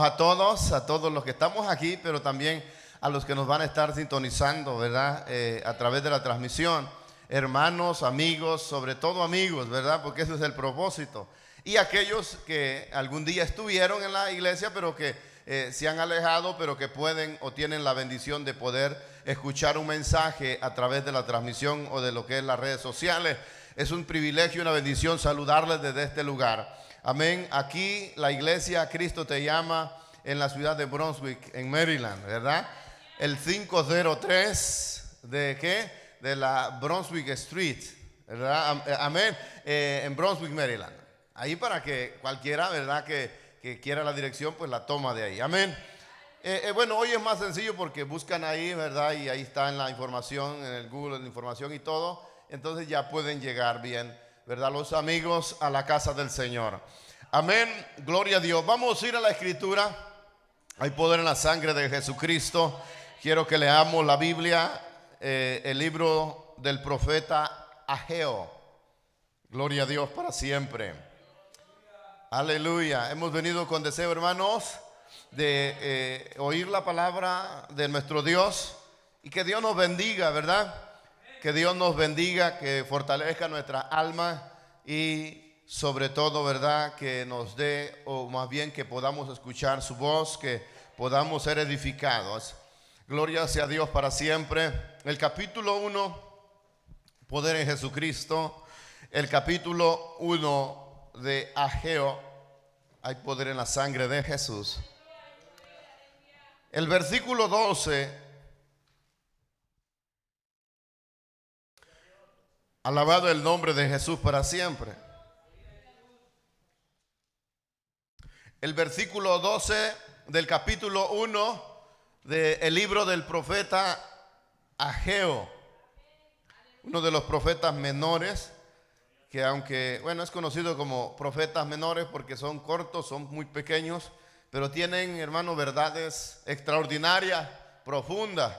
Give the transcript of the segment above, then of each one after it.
A todos los que estamos aquí, pero también a los que nos van a estar sintonizando, ¿verdad? A través de la transmisión. Hermanos, amigos, sobre todo amigos, ¿verdad? Porque ese es el propósito. Y aquellos que algún día estuvieron en la iglesia, pero que se han alejado, pero que pueden o tienen la bendición de poder escuchar un mensaje a través de la transmisión o de lo que es las redes sociales. Es un privilegio y una bendición saludarles desde este lugar. Amén. Aquí la iglesia Cristo Te Llama en la ciudad de Brunswick, en Maryland, ¿verdad? El 503 de ¿qué? De la Brunswick Street, ¿verdad? Amén. En Brunswick, Maryland. Ahí para que cualquiera, ¿verdad? Que quiera la dirección, pues la toma de ahí. Amén. Bueno, hoy es más sencillo porque buscan ahí, ¿verdad? Y ahí está en la información, en el Google, la información y todo. Entonces ya pueden llegar bien, ¿verdad? Los amigos a la casa del Señor. Amén, gloria a Dios. Vamos a ir a la escritura. Hay poder en la sangre de Jesucristo. Quiero que leamos la Biblia, el libro del profeta Ageo. Gloria a Dios para siempre. Aleluya. Hemos venido con deseo, hermanos, de oír la palabra de nuestro Dios. Y que Dios nos bendiga, ¿verdad? Que Dios nos bendiga, que fortalezca nuestra alma y sobre todo, ¿verdad? Que nos dé, o más bien que podamos escuchar su voz, que podamos ser edificados. Gloria sea a Dios para siempre. El capítulo 1, poder en Jesucristo. El capítulo 1 de Ageo, hay poder en la sangre de Jesús. El versículo 12. Alabado el nombre de Jesús para siempre. El versículo 12 del capítulo 1 del libro del profeta Ageo. Uno de los profetas menores, que aunque, bueno, es conocido como profetas menores porque son cortos, son muy pequeños, pero tienen, hermano, verdades extraordinarias, profundas,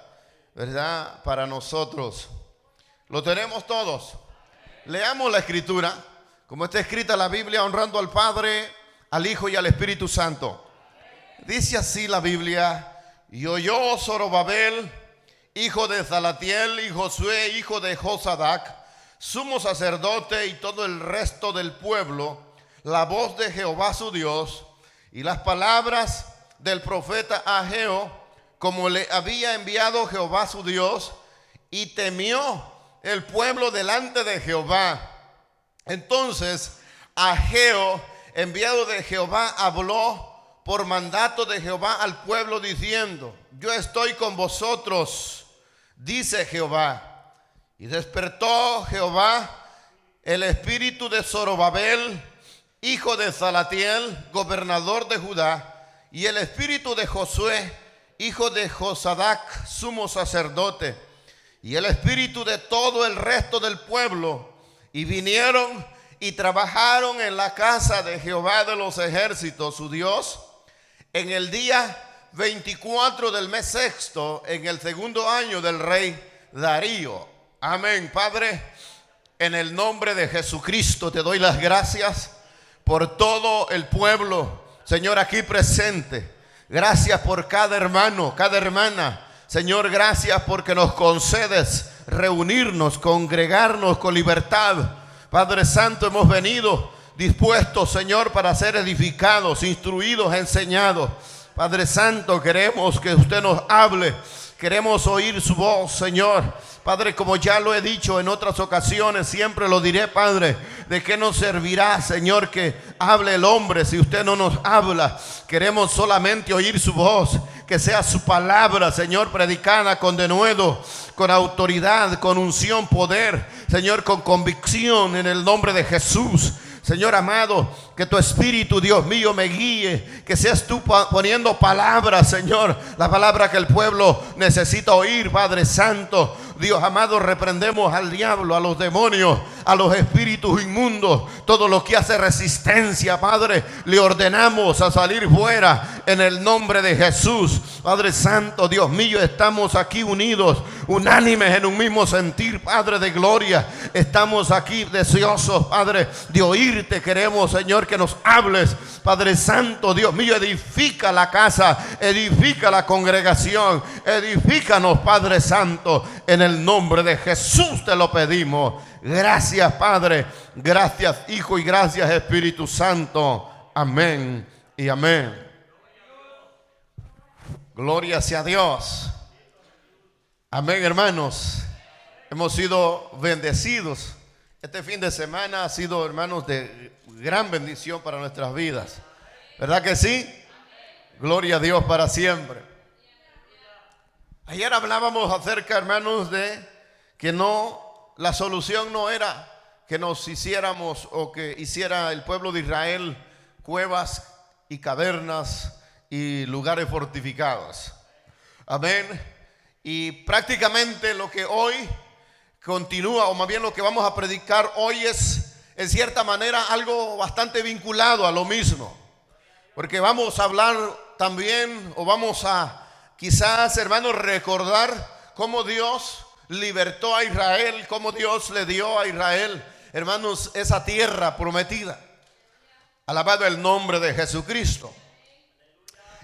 ¿verdad? Para nosotros. Lo tenemos todos. Leamos la escritura, como está escrita la Biblia, honrando al Padre, al Hijo y al Espíritu Santo. Dice así la Biblia: y oyó Zorobabel, hijo de Salatiel, y Josué, hijo de Josadac, sumo sacerdote, y todo el resto del pueblo, la voz de Jehová su Dios, y las palabras del profeta Ageo, como le había enviado Jehová su Dios, y temió el pueblo delante de Jehová. Entonces Ageo, enviado de Jehová, habló por mandato de Jehová al pueblo diciendo: yo estoy con vosotros, dice Jehová. Y despertó Jehová el espíritu de Zorobabel, hijo de Salatiel, gobernador de Judá, y el espíritu de Josué, hijo de Josadac, sumo sacerdote, y el espíritu de todo el resto del pueblo, y vinieron y trabajaron en la casa de Jehová de los ejércitos, su Dios, en el día 24 del mes sexto, en el segundo año del rey Darío. Amén. Padre, en el nombre de Jesucristo te doy las gracias por todo el pueblo, Señor, aquí presente. Gracias por cada hermano, cada hermana. Señor, gracias porque nos concedes reunirnos, congregarnos con libertad. Padre Santo, hemos venido dispuestos, Señor, para ser edificados, instruidos, enseñados. Padre Santo, queremos que usted nos hable. Queremos oír su voz, Señor. Padre, como ya lo he dicho en otras ocasiones, siempre lo diré, Padre, ¿de qué nos servirá, Señor, que hable el hombre si usted no nos habla? Queremos solamente oír su voz, que sea su palabra, Señor, predicada con denuedo, con autoridad, con unción, poder, Señor, con convicción en el nombre de Jesús. Señor amado, que tu Espíritu, Dios mío, me guíe, que seas tú poniendo palabras, Señor, la palabra que el pueblo necesita oír, Padre Santo. Dios amado, reprendemos al diablo, a los demonios, a los espíritus inmundos, todo lo que hace resistencia, Padre, le ordenamos a salir fuera en el nombre de Jesús. Padre Santo, Dios mío, estamos aquí unidos, unánimes en un mismo sentir, Padre de gloria. Estamos aquí deseosos, Padre, de oírte. Queremos, Señor, Señor, que nos hables. Padre Santo, Dios mío, edifica la casa, edifica la congregación, edifícanos, Padre Santo, en el nombre de Jesús te lo pedimos. Gracias, Padre, gracias, Hijo, y gracias, Espíritu Santo. Amén y amén. Gloria sea a Dios. Amén, hermanos. Hemos sido bendecidos. Este fin de semana ha sido, hermanos, de gran bendición para nuestras vidas. ¿Verdad que sí? Gloria a Dios para siempre. Ayer hablábamos acerca, hermanos, de que la solución no era que nos hiciéramos o que hiciera el pueblo de Israel cuevas y cavernas y lugares fortificados. Amén. Y prácticamente lo que hoy continúa, o más bien lo que vamos a predicar hoy, es en cierta manera algo bastante vinculado a lo mismo. Porque vamos a hablar también, o vamos a quizás, hermanos, recordar cómo Dios libertó a Israel, cómo Dios le dio a Israel, hermanos, esa tierra prometida. Alabado el nombre de Jesucristo.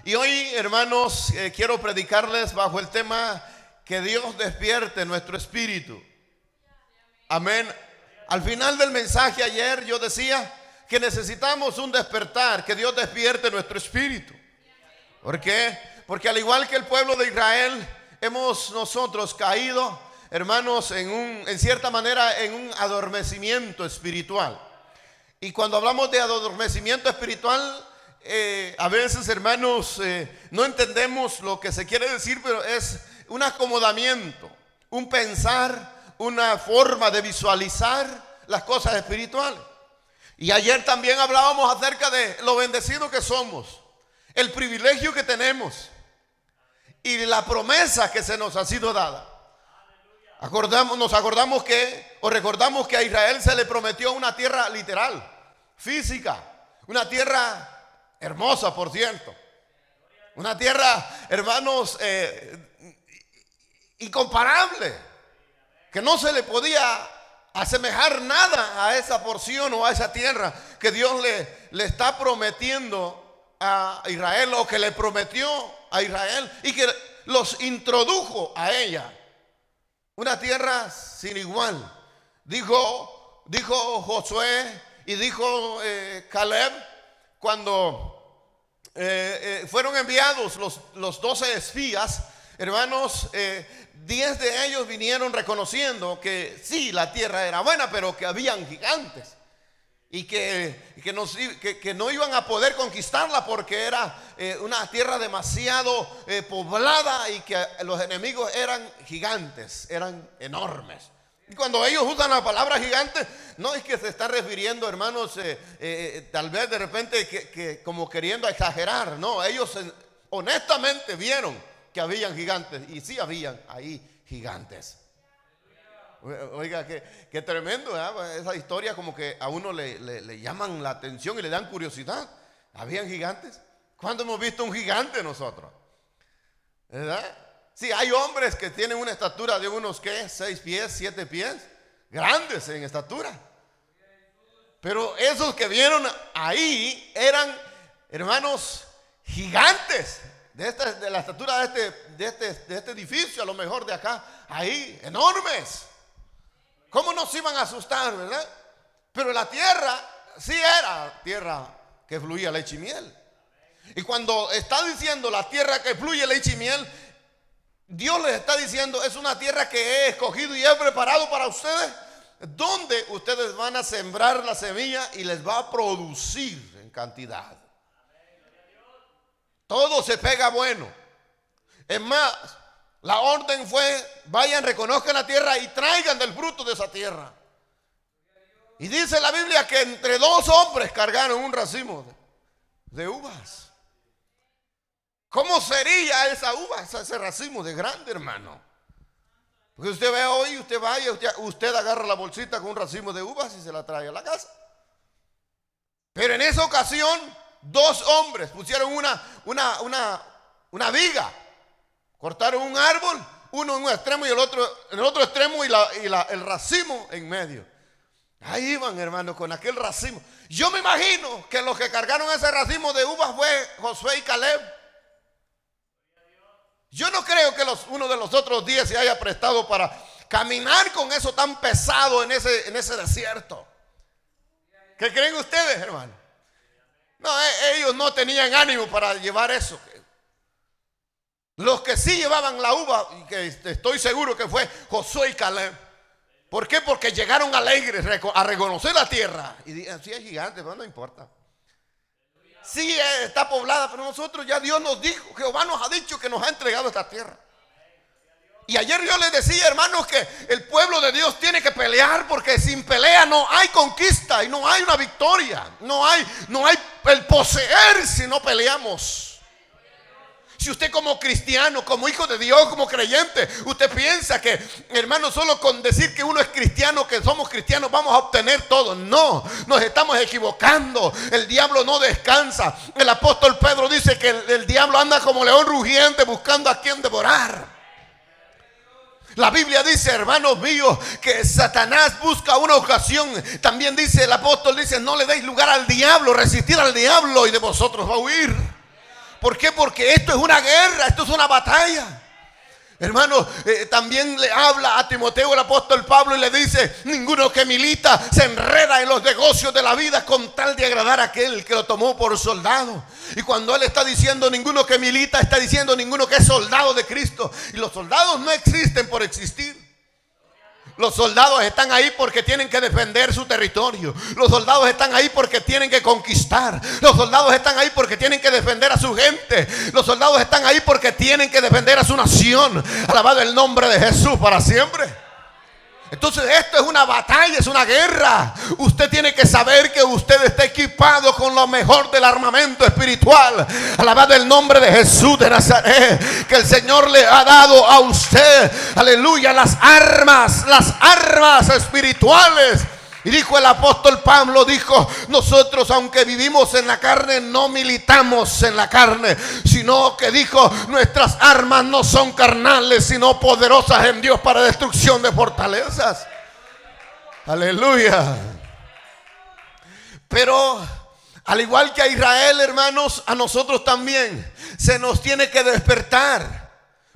Y hoy, hermanos, quiero predicarles bajo el tema que Dios despierte nuestro espíritu. Amén. Al final del mensaje ayer yo decía que necesitamos un despertar, que Dios despierte nuestro espíritu. ¿Por qué? Porque al igual que el pueblo de Israel, hemos nosotros caído, hermanos, en cierta manera en un adormecimiento espiritual. Y cuando hablamos de adormecimiento espiritual, a veces, hermanos, no entendemos lo que se quiere decir, pero es un acomodamiento, un pensar, una forma de visualizar las cosas espirituales. Y ayer también hablábamos acerca de lo bendecidos que somos, el privilegio que tenemos y la promesa que se nos ha sido dada. Recordamos que a Israel se le prometió una tierra literal, física, una tierra hermosa, por cierto, una tierra, hermanos, incomparable, que no se le podía asemejar nada a esa porción o a esa tierra que Dios le está prometiendo a Israel, o que le prometió a Israel y que los introdujo a ella. Una tierra sin igual. Dijo Josué y dijo Caleb cuando fueron enviados los 12 espías, hermanos, 10 de ellos vinieron reconociendo que sí, la tierra era buena, pero que habían gigantes y que no iban a poder conquistarla porque era una tierra demasiado poblada y que los enemigos eran gigantes, eran enormes. Y cuando ellos usan la palabra gigante, no es que se están refiriendo, hermanos, tal vez de repente que como queriendo exagerar. No, ellos honestamente vieron que habían gigantes, y sí habían ahí gigantes. Oiga, qué tremendo, ¿eh? Esa historia como que a uno le llaman la atención y le dan curiosidad. ¿Habían gigantes? ¿Cuándo hemos visto un gigante nosotros? ¿Verdad? Sí, hay hombres que tienen una estatura de unos, ¿qué? 6 pies, 7 pies, grandes en estatura. Pero esos que vieron ahí eran, hermanos, gigantes de la estatura de este edificio, a lo mejor de acá, ahí, enormes. ¿Cómo nos iban a asustar, verdad? Pero la tierra sí era tierra que fluía leche y miel. Y cuando está diciendo la tierra que fluye leche y miel, Dios les está diciendo, es una tierra que he escogido y he preparado para ustedes, donde ustedes van a sembrar la semilla y les va a producir en cantidad. Todo se pega bueno. Es más, la orden fue, vayan, reconozcan la tierra y traigan del fruto de esa tierra. Y dice la Biblia que entre 2 hombres cargaron un racimo de uvas. ¿Cómo sería esa uva, ese racimo de grande, hermano? Porque usted ve hoy, usted vaya, usted agarra la bolsita con un racimo de uvas y se la trae a la casa. Pero en esa ocasión, 2 hombres pusieron una viga, cortaron un árbol, uno en un extremo y el otro en el otro extremo, y el racimo en medio. Ahí iban, hermano, con aquel racimo. Yo me imagino que los que cargaron ese racimo de uvas fue Josué y Caleb. Yo no creo que uno de los otros 10 se haya prestado para caminar con eso tan pesado en ese desierto. ¿Qué creen ustedes, hermano? No, ellos no tenían ánimo para llevar eso. Los que sí llevaban la uva, y que estoy seguro que fue Josué y Caleb. ¿Por qué? Porque llegaron alegres a reconocer la tierra. Y dijeron, sí es gigante, pero no importa. Sí está poblada, pero nosotros ya Dios nos dijo, Jehová nos ha dicho que nos ha entregado esta tierra. Y ayer yo les decía, hermanos, que el pueblo de Dios tiene que pelear, porque sin pelea no hay conquista y no hay una victoria. No hay el poseer si no peleamos. Si usted como cristiano, como hijo de Dios, como creyente, usted piensa que, hermano, solo con decir que uno es cristiano, que somos cristianos, vamos a obtener todo. No, nos estamos equivocando. El diablo no descansa. El apóstol Pedro dice que el diablo anda como león rugiente buscando a quien devorar. La Biblia dice, hermanos míos, que Satanás busca una ocasión. También dice el apóstol, dice, no le deis lugar al diablo, resistir al diablo y de vosotros va a huir. ¿Por qué? Porque esto es una guerra, esto es una batalla. Hermano, también le habla a Timoteo el apóstol Pablo y le dice, ninguno que milita se enreda en los negocios de la vida con tal de agradar a aquel que lo tomó por soldado. Y cuando él está diciendo ninguno que milita, está diciendo ninguno que es soldado de Cristo. Y los soldados no existen por existir. Los soldados están ahí porque tienen que defender su territorio. Los soldados están ahí porque tienen que conquistar. Los soldados están ahí porque tienen que defender a su gente. Los soldados están ahí porque tienen que defender a su nación. Alabado el nombre de Jesús para siempre. Entonces esto es una batalla, es una guerra. Usted tiene que saber que usted está equipado con lo mejor del armamento espiritual. Alabado el nombre de Jesús de Nazaret, que el Señor le ha dado a usted, aleluya, las armas espirituales. Y dijo el apóstol Pablo, dijo, nosotros aunque vivimos en la carne, no militamos en la carne, sino que dijo, nuestras armas no son carnales, sino poderosas en Dios para destrucción de fortalezas. Aleluya. Pero al igual que a Israel, hermanos, a nosotros también se nos tiene que despertar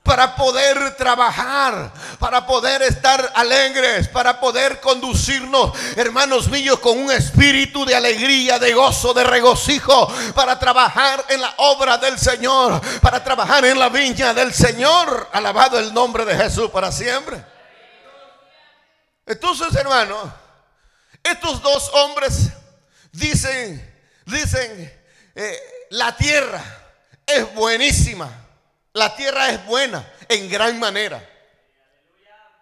para poder trabajar, para poder estar alegres, para poder conducirnos, hermanos míos, con un espíritu de alegría, de gozo, de regocijo, para trabajar en la obra del Señor, para trabajar en la viña del Señor. Alabado el nombre de Jesús para siempre. Entonces, hermanos, estos dos hombres dicen, la tierra es buenísima. La tierra es buena en gran manera.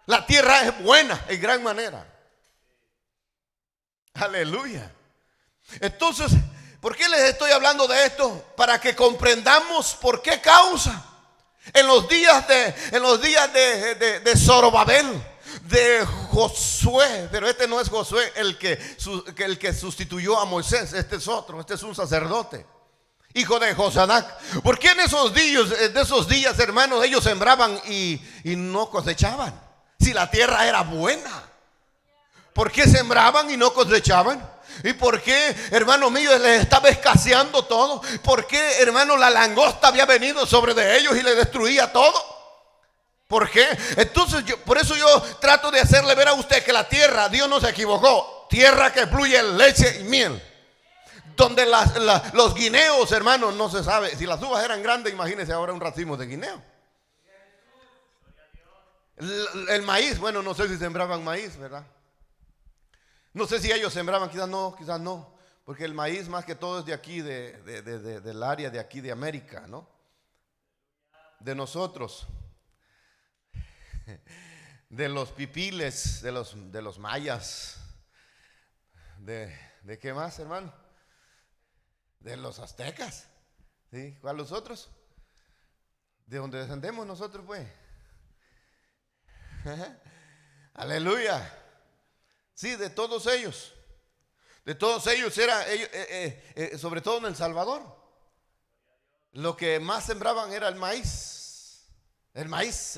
La tierra es buena en gran manera. Aleluya. Entonces, ¿por qué les estoy hablando de esto? Para que comprendamos por qué causa. En los días de Zorobabel, de Josué, pero este no es Josué el que sustituyó a Moisés. Este es otro, este es un sacerdote, hijo de Josadac. ¿Por qué en esos días, hermanos, ellos sembraban y no cosechaban? Si la tierra era buena, ¿por qué sembraban y no cosechaban? ¿Y por qué, hermano mío, les estaba escaseando todo? ¿Por qué, hermano, la langosta había venido sobre de ellos y les destruía todo? ¿Por qué? Entonces, por eso yo trato de hacerle ver a usted que la tierra, Dios no se equivocó. Tierra que fluye leche y miel. Donde los guineos, hermanos, no se sabe. Si las uvas eran grandes, imagínense ahora un racimo de guineo. El maíz, bueno, no sé si sembraban maíz, ¿verdad? No sé si ellos sembraban, quizás no. Porque el maíz más que todo es de aquí, del área de aquí de América, ¿no? De nosotros. De los pipiles, de los mayas. ¿De qué más, hermano? De los aztecas. ¿Sí? ¿Cuál los otros? De donde descendemos nosotros, pues. Aleluya. Sí, de todos ellos. De todos ellos era, sobre todo en El Salvador, lo que más sembraban era el maíz. El maíz.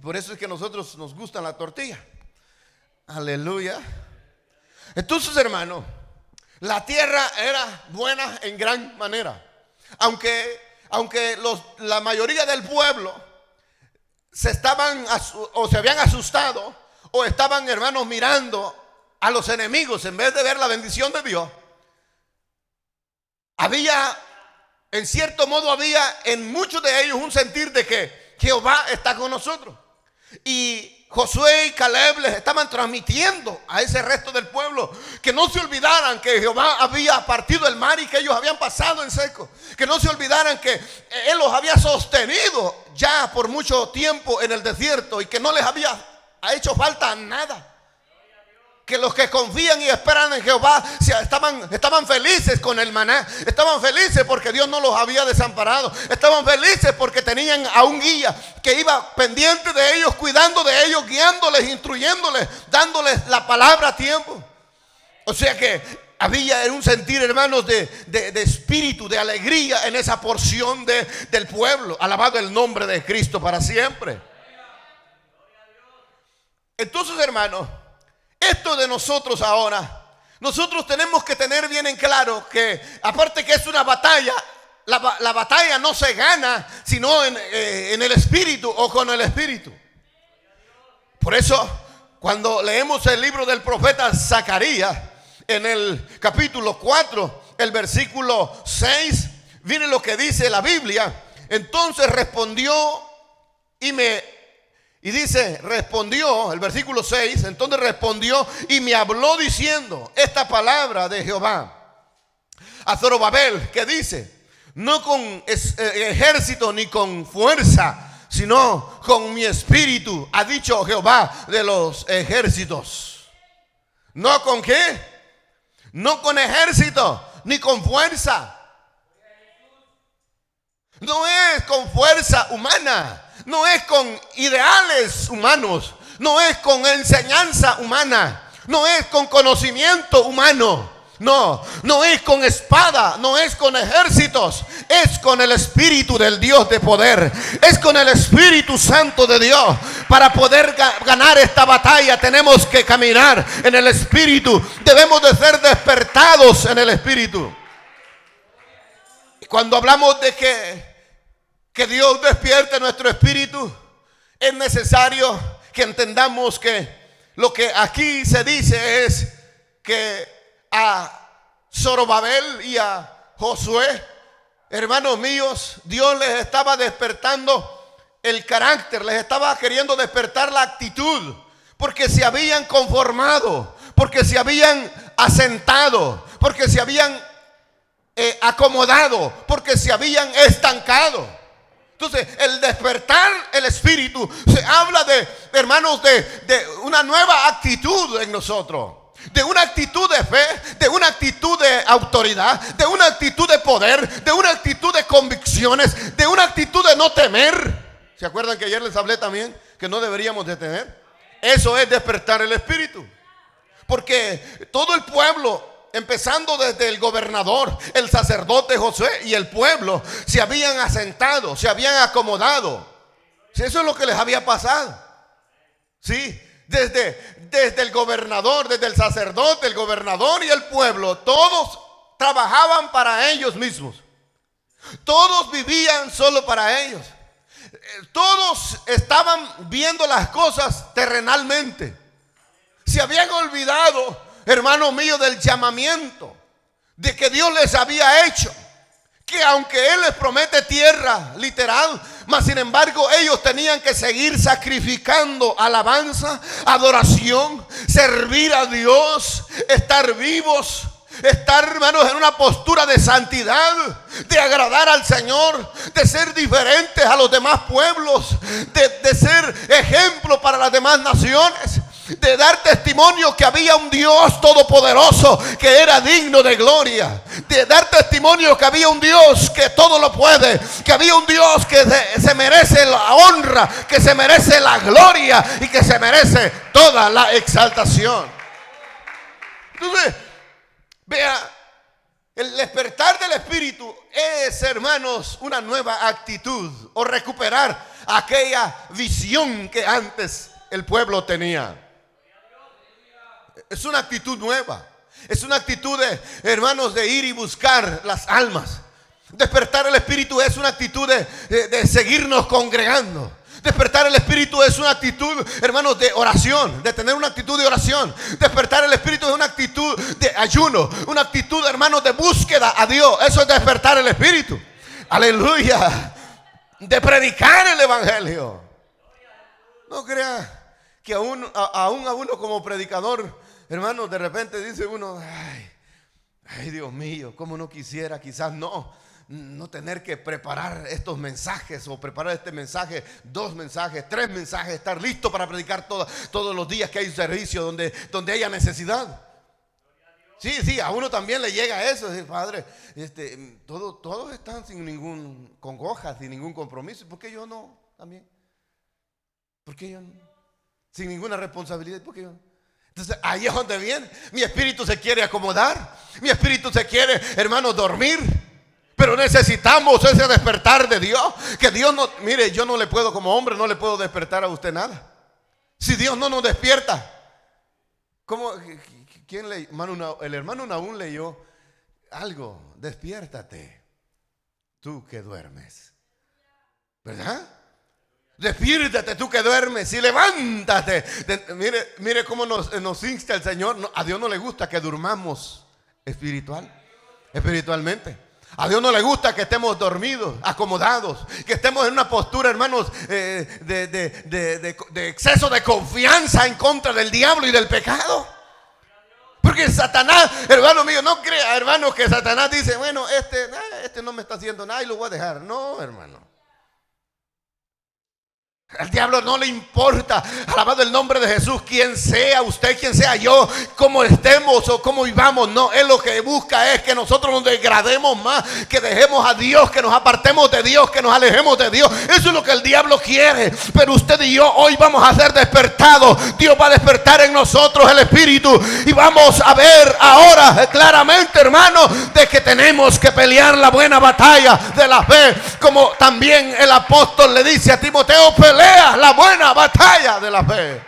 Por eso es que a nosotros nos gusta la tortilla. Aleluya. Entonces, hermano, la tierra era buena en gran manera. Aunque la mayoría del pueblo se habían asustado, o estaban, hermanos, mirando a los enemigos en vez de ver la bendición de Dios. En cierto modo había en muchos de ellos un sentir de que Jehová está con nosotros. Y Josué y Caleb les estaban transmitiendo a ese resto del pueblo que no se olvidaran que Jehová había partido el mar y que ellos habían pasado en seco. Que no se olvidaran que Él los había sostenido ya por mucho tiempo en el desierto y que no les había hecho falta nada. Que los que confían y esperan en Jehová estaban felices con el maná. Estaban felices porque Dios no los había desamparado. Estaban felices porque tenían a un guía que iba pendiente de ellos, cuidando de ellos, guiándoles, instruyéndoles, dándoles la palabra a tiempo. O sea que había un sentir, hermanos, de espíritu, de alegría en esa porción del pueblo. Alabado el nombre de Cristo para siempre. Entonces, hermanos, esto de nosotros ahora, nosotros tenemos que tener bien en claro que aparte que es una batalla, la batalla no se gana sino en el espíritu o con el espíritu. Por eso cuando leemos el libro del profeta Zacarías en el capítulo 4, el versículo 6, viene lo que dice la Biblia. Entonces respondió respondió, el versículo 6, entonces respondió y me habló diciendo esta palabra de Jehová a Zorobabel, que dice: no con ejército ni con fuerza, sino con mi espíritu, ha dicho Jehová de los ejércitos. ¿No con qué? No con ejército ni con fuerza. No es con fuerza humana. No es con ideales humanos, no es con enseñanza humana, no es con conocimiento humano, no es con espada, no es con ejércitos, es con el Espíritu del Dios de poder, es con el Espíritu Santo de Dios. Para poder ganar esta batalla tenemos que caminar en el Espíritu, debemos de ser despertados en el Espíritu. Y cuando hablamos de que Dios despierte nuestro espíritu, es necesario que entendamos que lo que aquí se dice es que a Zorobabel y a Josué, hermanos míos, Dios les estaba despertando el carácter, les estaba queriendo despertar la actitud, porque se habían conformado, porque se habían asentado, porque se habían acomodado, porque se habían estancado. Entonces, el despertar el espíritu se habla hermanos, de una nueva actitud en nosotros. De una actitud de fe, de una actitud de autoridad, de una actitud de poder, de una actitud de convicciones, de una actitud de no temer. ¿Se acuerdan que ayer les hablé también que no deberíamos de temer? Eso es despertar el espíritu. Porque todo el pueblo, empezando desde el gobernador, el sacerdote Josué y el pueblo, se habían asentado, se habían acomodado. Eso es lo que les había pasado. Sí, desde el gobernador, desde el sacerdote, el gobernador y el pueblo, todos trabajaban para ellos mismos. Todos vivían solo para ellos. Todos estaban viendo las cosas terrenalmente. Se habían olvidado, hermano mío, del llamamiento de que Dios les había hecho, que aunque Él les promete tierra literal, mas sin embargo ellos tenían que seguir sacrificando alabanza, adoración, servir a Dios, estar vivos, estar, hermanos, en una postura de santidad, de agradar al Señor, de ser diferentes a los demás pueblos, de ser ejemplo para las demás naciones, de dar testimonio que había un Dios todopoderoso que era digno de gloria, de dar testimonio que había un Dios que todo lo puede, que había un Dios que se merece la honra, que se merece la gloria y que se merece toda la exaltación. Entonces, vea, el despertar del espíritu es, hermanos, una nueva actitud o recuperar aquella visión que antes el pueblo tenía. Es una actitud nueva. Es una actitud hermanos, de ir y buscar las almas. Despertar el espíritu es una actitud de seguirnos congregando. Despertar el espíritu es una actitud, hermanos, de oración, de tener una actitud de oración. Despertar el espíritu es una actitud de ayuno, una actitud, hermanos, de búsqueda a Dios. Eso es despertar el espíritu. Aleluya. De predicar el evangelio. No crea que aún a uno como predicador, hermanos, de repente dice uno, ay Dios mío, cómo no quisiera, quizás no tener que preparar estos mensajes, o preparar este mensaje, 2 mensajes, 3 mensajes, estar listo para predicar todos los días que hay un servicio donde haya necesidad. Sí, a uno también le llega eso, decir, Padre, todos están sin ningún congoja, sin ningún compromiso. ¿Por qué yo no también? ¿Por qué yo no? Sin ninguna responsabilidad, ¿por qué yo no? Entonces ahí es donde viene. Mi espíritu se quiere acomodar, mi espíritu se quiere, hermano, dormir. Pero necesitamos ese despertar de Dios. Que Dios no, mire, yo no le puedo, como hombre, no le puedo despertar a usted nada. Si Dios no nos despierta, ¿cómo? ¿Quién le, el hermano Nahum leyó algo? Despiértate, tú que duermes, ¿verdad? Despiértate tú que duermes y levántate. Mire cómo nos insta el Señor. A Dios no le gusta que durmamos espiritualmente. A Dios no le gusta que estemos dormidos, acomodados, que estemos en una postura, hermanos, de exceso de confianza en contra del diablo y del pecado. Porque Satanás, hermano mío, no crea, hermano, que Satanás dice, bueno, este no me está haciendo nada y lo voy a dejar. No, hermano. Al diablo no le importa, alabado el nombre de Jesús, quien sea usted, quien sea yo, cómo estemos o cómo vivamos. No, él lo que busca es que nosotros nos degrademos más, que dejemos a Dios, que nos apartemos de Dios, que nos alejemos de Dios. Eso es lo que el diablo quiere. Pero usted y yo hoy vamos a ser despertados. Dios va a despertar en nosotros el espíritu y vamos a ver ahora claramente, hermano, de que tenemos que pelear la buena batalla de la fe, como también el apóstol le dice a Timoteo, pelea la buena batalla de la fe.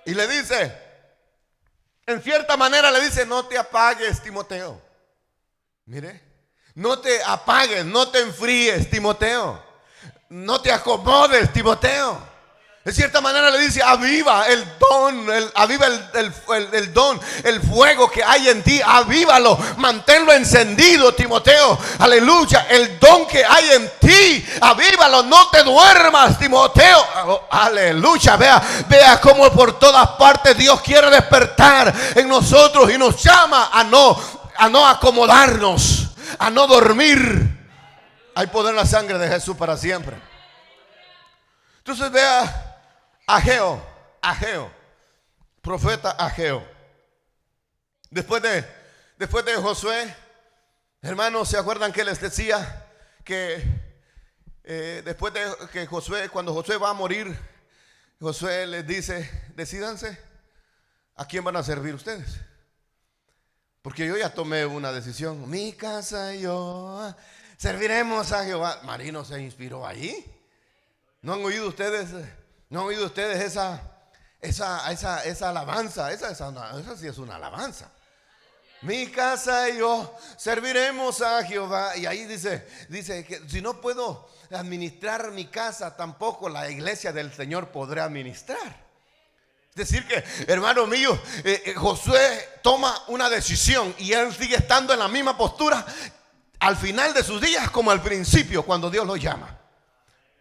Y le dice, en cierta manera le dice, no te apagues, Timoteo. Mire, no te apagues, no te enfríes, Timoteo. No te acomodes, Timoteo. De cierta manera le dice, aviva el don, aviva el don, el fuego que hay en ti, avívalo, manténlo encendido, Timoteo. Aleluya, el don que hay en ti, avívalo, no te duermas, Timoteo. Oh, aleluya, vea cómo por todas partes Dios quiere despertar en nosotros y nos llama a no acomodarnos, a no dormir. Hay poder en la sangre de Jesús para siempre. Entonces vea Ageo, profeta Ageo. Después de Josué, hermanos, ¿se acuerdan que les decía que después de que cuando Josué va a morir, Josué les dice, decídanse a quién van a servir ustedes? Porque yo ya tomé una decisión. Mi casa y yo serviremos a Jehová. Marino se inspiró allí. ¿No han oído ustedes? ¿No han oído ustedes esa alabanza? Esa sí es una alabanza. Mi casa y yo serviremos a Jehová. Y ahí dice que si no puedo administrar mi casa, tampoco la iglesia del Señor podrá administrar. Es decir que, hermano mío, Josué toma una decisión y él sigue estando en la misma postura al final de sus días como al principio, cuando Dios lo llama.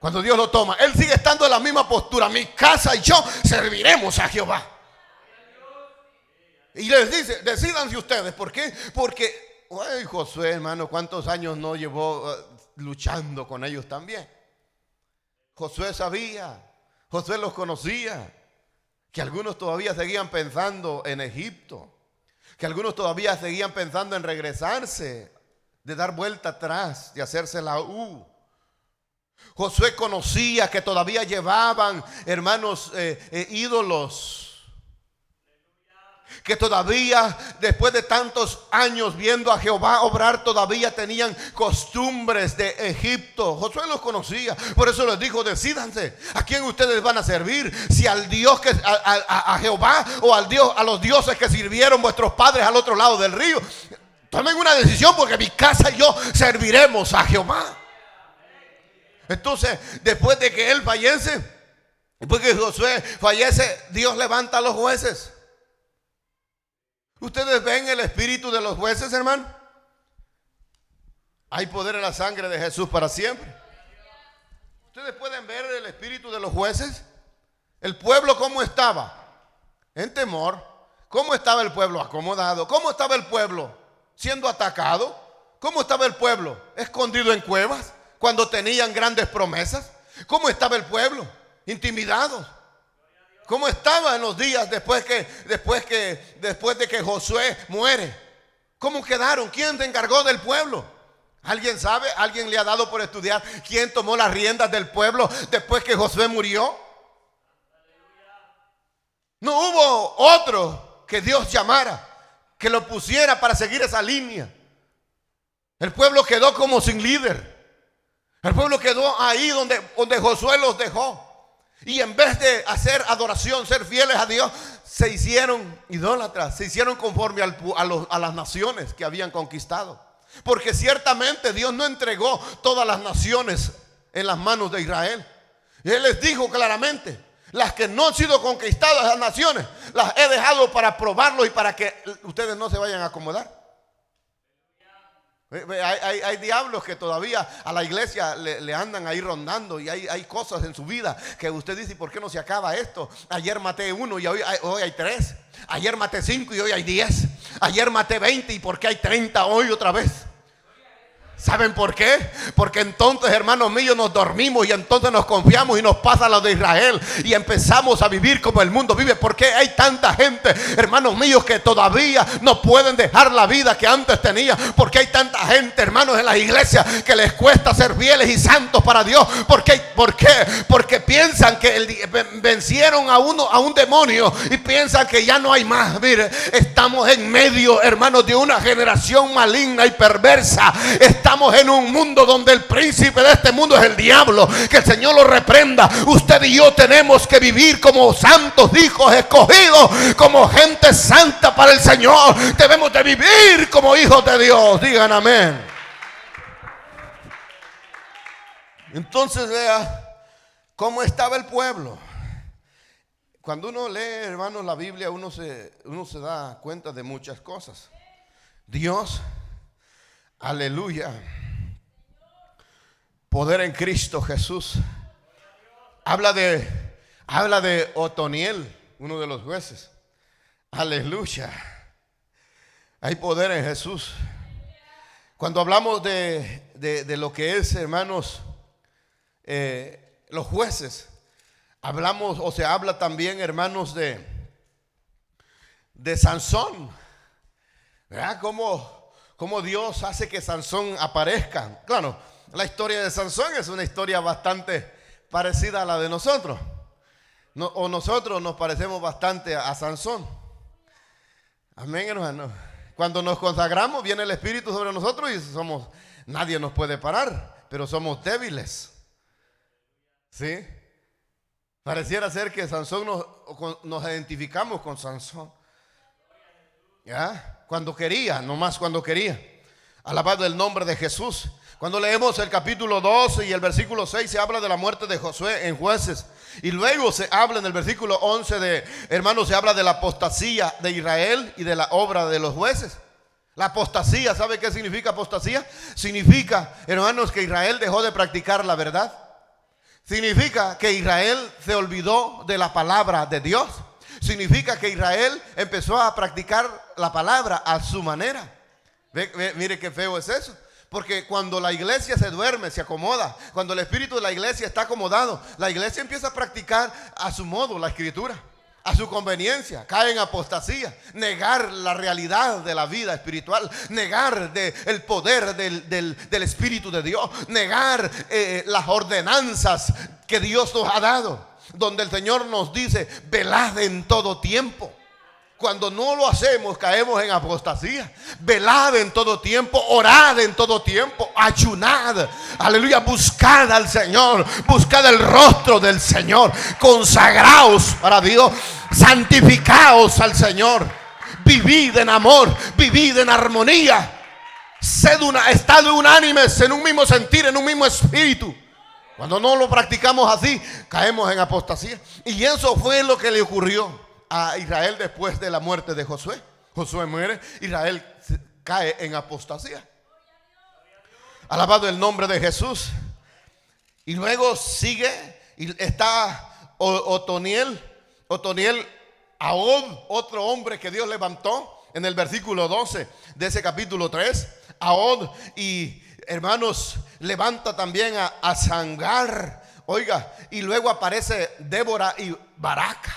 Cuando Dios lo toma, él sigue estando en la misma postura. Mi casa y yo serviremos a Jehová. Y les dice, decídanse ustedes. ¿Por qué? Porque Josué, hermano, ¿cuántos años no llevó luchando con ellos también? Josué sabía, Josué los conocía, que algunos todavía seguían pensando en Egipto, que algunos todavía seguían pensando en regresarse, de dar vuelta atrás, de hacerse la U. Josué conocía que todavía llevaban, hermanos, ídolos. que todavía después de tantos años viendo a Jehová obrar, todavía tenían costumbres de Egipto. Josué los conocía, por eso les dijo: decídanse a quién ustedes van a servir, si al Dios que a Jehová, o a los dioses que sirvieron vuestros padres al otro lado del río. Tomen una decisión, porque mi casa y yo serviremos a Jehová. Entonces, después de que él fallece, después que Josué fallece, Dios levanta a los jueces. ¿Ustedes ven el espíritu de los jueces, hermano? Hay poder en la sangre de Jesús para siempre. ¿Ustedes pueden ver el espíritu de los jueces? El pueblo, ¿cómo estaba? En temor. ¿Cómo estaba el pueblo? Acomodado. ¿Cómo estaba el pueblo? Siendo atacado. ¿Cómo estaba el pueblo? Escondido en cuevas cuando tenían grandes promesas. ¿Cómo estaba el pueblo? Intimidados. ¿Cómo estaba en los días después de que Josué muere? ¿Cómo quedaron? ¿Quién se encargó del pueblo? ¿Alguien sabe? ¿Alguien le ha dado por estudiar quién tomó las riendas del pueblo después que Josué murió? No hubo otro que Dios llamara, que lo pusiera para seguir esa línea. El pueblo quedó como sin líder. El pueblo quedó ahí donde Josué los dejó. Y en vez de hacer adoración, ser fieles a Dios, se hicieron idólatras, se hicieron conforme a las naciones que habían conquistado. Porque ciertamente Dios no entregó todas las naciones en las manos de Israel. Y Él les dijo claramente: las que no han sido conquistadas, las naciones, las he dejado para probarlo y para que ustedes no se vayan a acomodar. Hay diablos que todavía a la iglesia le andan ahí rondando, y hay cosas en su vida que usted dice: ¿por qué no se acaba esto? Ayer maté 1 y hoy hay 3. Ayer maté 5 y hoy hay 10. Ayer maté 20 y ¿por qué hay 30 hoy otra vez? ¿Saben por qué? Porque entonces, hermanos míos, nos dormimos y entonces nos confiamos y nos pasa lo de Israel y empezamos a vivir como el mundo vive. ¿Por qué hay tanta gente, hermanos míos, que todavía no pueden dejar la vida que antes tenía? ¿Por qué hay tanta gente, hermanos, en las iglesias que les cuesta ser fieles y santos para Dios? ¿Por qué? Porque piensan que vencieron a un demonio y piensan que ya no hay más. Mire, estamos en medio, hermanos, de una generación maligna y perversa. Estamos en un mundo donde el príncipe de este mundo es el diablo. Que el Señor lo reprenda. Usted y yo tenemos que vivir como santos hijos escogidos, como gente santa para el Señor. Debemos de vivir como hijos de Dios. Digan amén. Entonces vea cómo estaba el pueblo. Cuando uno lee, hermanos, la Biblia, uno se da cuenta de muchas cosas. Dios, aleluya, poder en Cristo Jesús. Habla de Otoniel, uno de los jueces. Aleluya. Hay poder en Jesús. Cuando hablamos de lo que es, hermanos, los jueces, hablamos, o se habla también, hermanos, de Sansón. ¿Verdad? Cómo Dios hace que Sansón aparezca. Claro, la historia de Sansón es una historia bastante parecida a la de nosotros. O nosotros nos parecemos bastante a Sansón. Amén, hermano. Cuando nos consagramos, viene el Espíritu sobre nosotros y nadie nos puede parar, pero somos débiles. ¿Sí? Pareciera ser que Sansón nos identificamos con Sansón. ¿Ya? Cuando quería, nomás cuando quería. Alabado el nombre de Jesús. Cuando leemos el capítulo 12 y el versículo 6, se habla de la muerte de Josué en Jueces. Y luego se habla en el versículo 11 hermanos, se habla de la apostasía de Israel y de la obra de los jueces. La apostasía, ¿sabe qué significa apostasía? Significa, hermanos, que Israel dejó de practicar la verdad. Significa que Israel se olvidó de la palabra de Dios. Significa que Israel empezó a practicar la palabra a su manera. Mire qué feo es eso. Porque cuando la iglesia se duerme, se acomoda, cuando el espíritu de la iglesia está acomodado, la iglesia empieza a practicar a su modo la escritura, a su conveniencia. Cae en apostasía, negar la realidad de la vida espiritual, negar el poder del Espíritu de Dios, negar las ordenanzas que Dios nos ha dado, donde el Señor nos dice: velad en todo tiempo. Cuando no lo hacemos, caemos en apostasía. Velad en todo tiempo, orad en todo tiempo, ayunad, aleluya, buscad al Señor, buscad el rostro del Señor, consagraos para Dios, santificaos al Señor, vivid en amor, vivid en armonía, estad unánimes en un mismo sentir, en un mismo espíritu. Cuando no lo practicamos así, caemos en apostasía. Y eso fue lo que le ocurrió a Israel después de la muerte de Josué. Josué muere, Israel cae en apostasía. Alabado el nombre de Jesús. Y luego sigue y está Otoniel, Ahod, otro hombre que Dios levantó en el versículo 12 de ese capítulo 3. Ahod, y hermanos, levanta también a Sangar. Oiga, y luego aparece Débora y Baraca.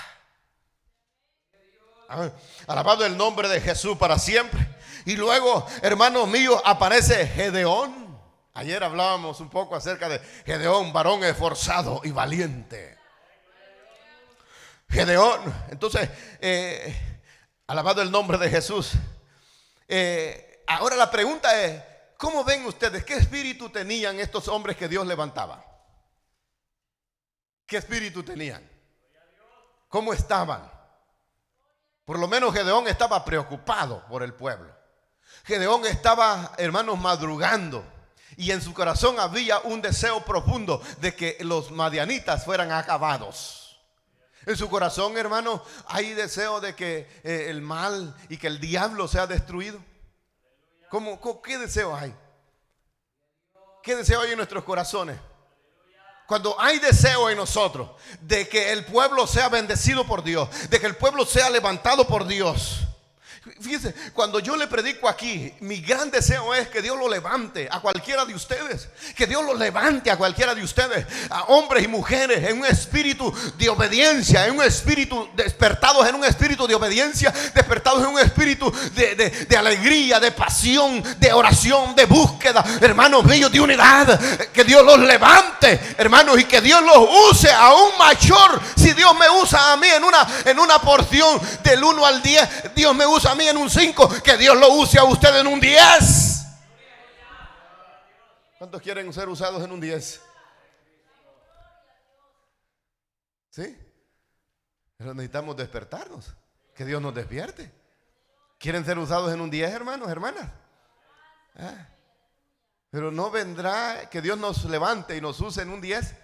Alabado el nombre de Jesús para siempre. Y luego, hermanos míos, aparece Gedeón. Ayer hablábamos un poco acerca de Gedeón, varón esforzado y valiente. Gedeón. Entonces, alabado el nombre de Jesús. Ahora la pregunta es, ¿cómo ven ustedes? ¿Qué espíritu tenían estos hombres que Dios levantaba? ¿Qué espíritu tenían? ¿Cómo estaban? Por lo menos Gedeón estaba preocupado por el pueblo. Gedeón estaba, hermanos, madrugando. Y en su corazón había un deseo profundo de que los madianitas fueran acabados. En su corazón, hermanos, hay deseo de que el mal y que el diablo sea destruido. ¿Qué deseo hay? ¿Qué deseo hay en nuestros corazones? Cuando hay deseo en nosotros de que el pueblo sea bendecido por Dios, de que el pueblo sea levantado por Dios. Fíjense, cuando yo le predico aquí, mi gran deseo es que Dios lo levante a cualquiera de ustedes. Que Dios lo levante a cualquiera de ustedes, a hombres y mujeres, en un espíritu de obediencia, en un espíritu despertados, en un espíritu de obediencia, despertados en un espíritu de alegría, de pasión, de oración, de búsqueda, hermanos míos, de unidad. Que Dios los levante, hermanos, y que Dios los use aún mayor. Si Dios me usa a mí en una porción del 1 al 10, Dios me usa a mí en un 5, que Dios lo use a usted en un 10. ¿Cuántos quieren ser usados en un 10? ¿Sí? Pero necesitamos despertarnos, que Dios nos despierte. ¿Quieren ser usados en un 10, hermanos, hermanas? Pero no vendrá que Dios nos levante y nos use en un 10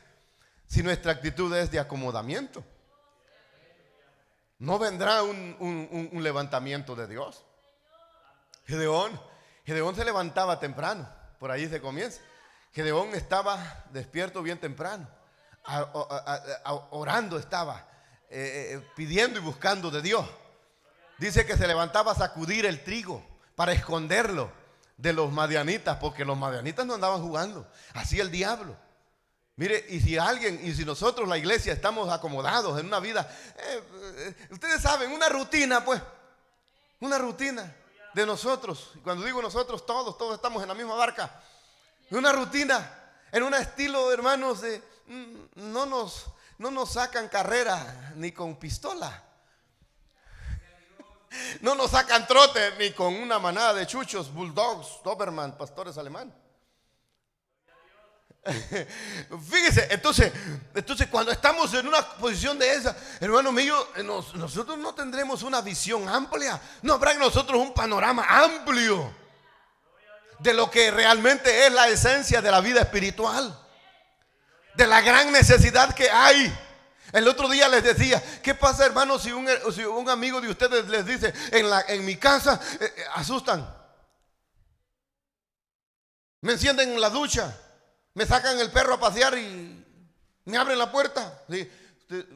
si nuestra actitud es de acomodamiento. No vendrá un levantamiento de Dios. Gedeón se levantaba temprano. Por ahí se comienza. Gedeón estaba despierto bien temprano. Orando estaba. Pidiendo y buscando de Dios. Dice que se levantaba a sacudir el trigo para esconderlo de los madianitas. Porque los madianitas no andaban jugando. Así el diablo. Mire, y si nosotros, la iglesia, estamos acomodados en una vida, ustedes saben, una rutina, pues, una rutina de nosotros. Y cuando digo nosotros, todos estamos en la misma barca. Una rutina, en un estilo, hermanos, de no nos sacan carrera ni con pistola. No nos sacan trote ni con una manada de chuchos, bulldogs, doberman, pastores alemán. Fíjese, entonces cuando estamos en una posición de esa, hermano mío, nosotros no tendremos una visión amplia. No habrá en nosotros un panorama amplio de lo que realmente es la esencia de la vida espiritual, de la gran necesidad que hay. El otro día les decía, ¿qué pasa, hermano, si un amigo de ustedes les dice, en mi casa asustan, me encienden la ducha, me sacan el perro a pasear y me abren la puerta? Sí, usted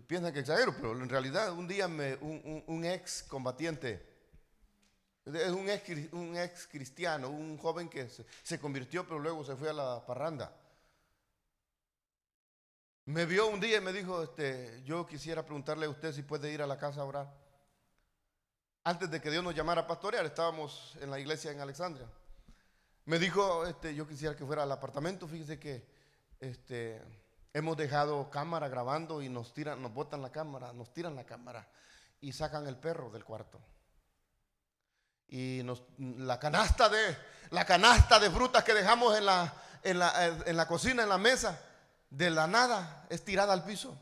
piensa que exagero, pero en realidad un día un ex combatiente, un ex cristiano, un joven que se convirtió pero luego se fue a la parranda, me vio un día y me dijo, yo quisiera preguntarle a usted si puede ir a la casa a orar. Antes de que Dios nos llamara a pastorear, estábamos en la iglesia en Alexandria. Me dijo, yo quisiera que fuera al apartamento. Fíjese que hemos dejado cámara grabando y nos botan la cámara, nos tiran la cámara. y sacan el perro del cuarto. Y la canasta de frutas que dejamos en la cocina, en la mesa, de la nada es tirada al piso.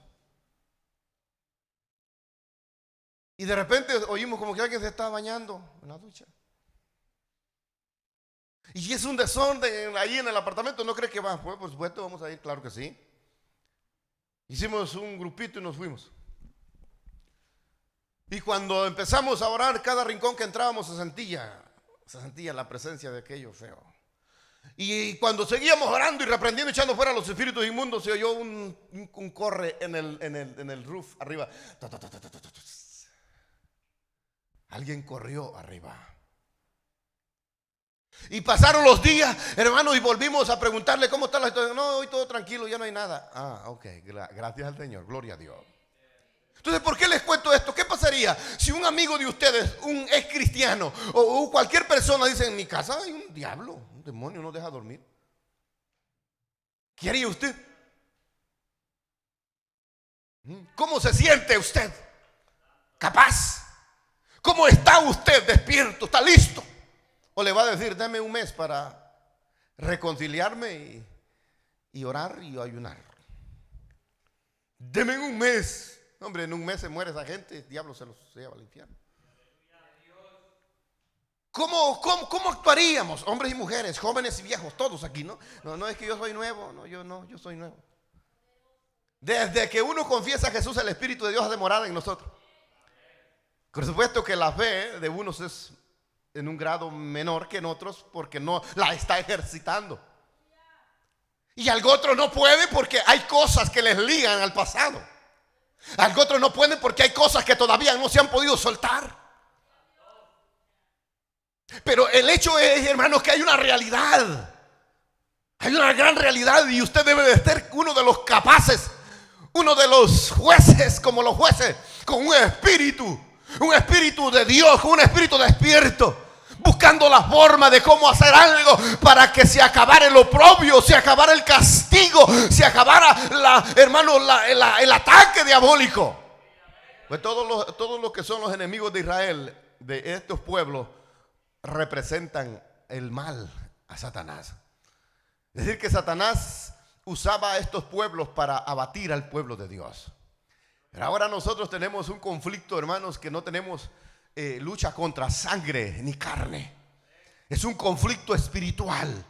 Y de repente oímos como que alguien se está bañando en la ducha. Y es un desorden ahí en el apartamento. ¿No crees que va? Pues por supuesto vamos a ir, claro que sí. Hicimos un grupito y nos fuimos. Y cuando empezamos a orar, cada rincón que entrábamos se sentía la presencia de aquello feo. Y cuando seguíamos orando y reprendiendo, echando fuera los espíritus inmundos, se oyó un corre en el roof arriba. Alguien corrió arriba. Y pasaron los días, hermanos, y volvimos a preguntarle cómo está la situación. No, hoy todo tranquilo, ya no hay nada. Ok, gracias al Señor, gloria a Dios. Entonces, ¿por qué les cuento esto? ¿Qué pasaría si un amigo de ustedes, un ex cristiano o cualquier persona dice: en mi casa hay un diablo, un demonio, no deja dormir? ¿Qué haría usted? ¿Cómo se siente usted? ¿Capaz? ¿Cómo está usted despierto? ¿Está listo? ¿O le va a decir: dame un mes para reconciliarme y orar y ayunar? Deme un mes. Hombre, en un mes se muere esa gente, el diablo se los lleva al infierno. ¿Cómo actuaríamos, hombres y mujeres, jóvenes y viejos, todos aquí, ¿no? No es que yo soy nuevo, yo soy nuevo. Desde que uno confiesa a Jesús, el Espíritu de Dios hace morada en nosotros. Por supuesto que la fe de unos es en un grado menor que en otros, porque no la está ejercitando. Y algo otro no puede porque hay cosas que les ligan al pasado. Algo otro no pueden porque hay cosas que todavía no se han podido soltar. Pero el hecho es, hermanos, que hay una realidad. Hay una gran realidad y usted debe de ser uno de los capaces, uno de los jueces, como los jueces, con un espíritu de Dios, con un espíritu despierto, buscando la forma de cómo hacer algo para que se acabara el oprobio, se acabara el castigo, se acabara el ataque diabólico. Pues todos los que son los enemigos de Israel, de estos pueblos, representan el mal a Satanás. Es decir, que Satanás usaba a estos pueblos para abatir al pueblo de Dios. Pero ahora nosotros tenemos un conflicto, hermanos, que no tenemos lucha contra sangre ni carne. Es un conflicto espiritual.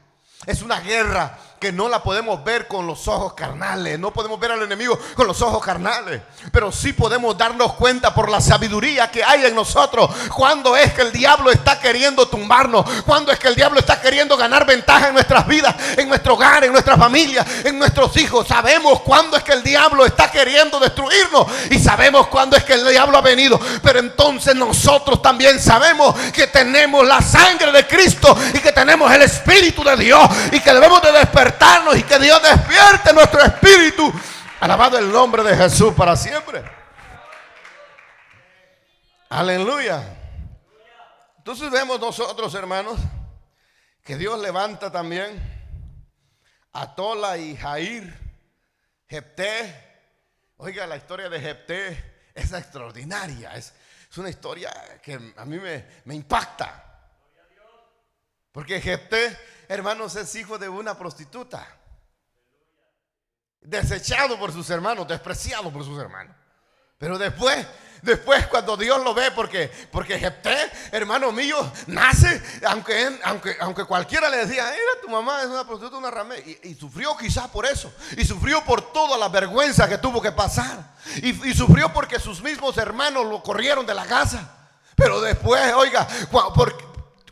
Es una guerra que no la podemos ver con los ojos carnales. No podemos ver al enemigo con los ojos carnales, pero sí podemos darnos cuenta por la sabiduría que hay en nosotros cuando es que el diablo está queriendo tumbarnos, cuando es que el diablo está queriendo ganar ventaja en nuestras vidas, en nuestro hogar, en nuestra familia, en nuestros hijos. Sabemos cuándo es que el diablo está queriendo destruirnos y sabemos cuándo es que el diablo ha venido. Pero entonces nosotros también sabemos que tenemos la sangre de Cristo y que tenemos el Espíritu de Dios y que debemos de despertarnos y que Dios despierte nuestro espíritu. Alabado el nombre de Jesús para siempre. Aleluya. Entonces vemos nosotros, hermanos, que Dios levanta también a Tola y Jair, Jefté. Oiga, la historia de Jefté es extraordinaria. Es una historia que a mí me impacta. Porque Jefté, hermanos, es hijo de una prostituta, desechado por sus hermanos, despreciado por sus hermanos. Pero después cuando Dios lo ve, porque Jefté, hermano mío, nace, aunque cualquiera le decía: mira, tu mamá es una prostituta, una ramera, y sufrió quizás por eso, y sufrió por toda la vergüenza que tuvo que pasar, y sufrió porque sus mismos hermanos lo corrieron de la casa. Pero después, oiga,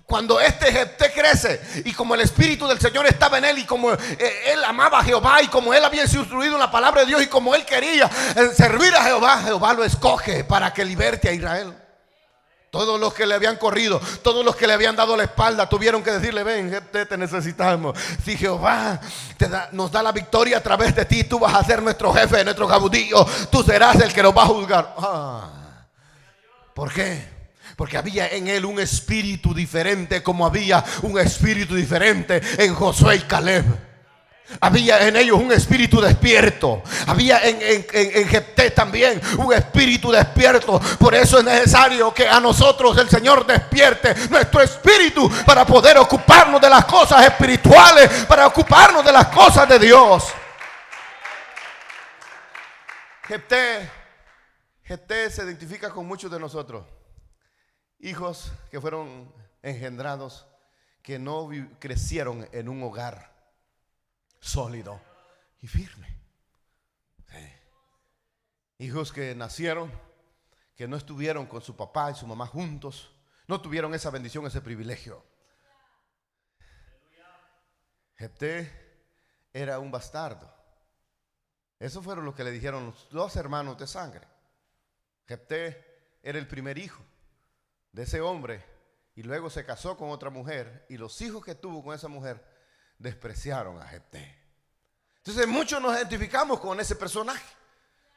cuando Jefté crece y como el Espíritu del Señor estaba en él y como él amaba a Jehová y como él había sido instruido en la palabra de Dios y como él quería servir a Jehová, Jehová lo escoge para que liberte a Israel. Todos los que le habían corrido, todos los que le habían dado la espalda, tuvieron que decirle: ven, Jefté, te necesitamos. Si Jehová nos da la victoria a través de ti, tú vas a ser nuestro jefe, nuestro caudillo, tú serás el que nos va a juzgar. ¿Por qué? Porque había en él un espíritu diferente, como había un espíritu diferente en Josué y Caleb. Había en ellos un espíritu despierto. Había en Jefté también un espíritu despierto. Por eso es necesario que a nosotros el Señor despierte nuestro espíritu para poder ocuparnos de las cosas espirituales, para ocuparnos de las cosas de Dios. Jefté se identifica con muchos de nosotros. Hijos que fueron engendrados, que no crecieron en un hogar sólido y firme. Sí. Hijos que nacieron, que no estuvieron con su papá y su mamá juntos, no tuvieron esa bendición, ese privilegio. Jefté era un bastardo. Eso fueron lo que le dijeron los dos hermanos de sangre. Jefté era el primer hijo de ese hombre y luego se casó con otra mujer, y los hijos que tuvo con esa mujer despreciaron a Jefté. Entonces muchos nos identificamos con ese personaje.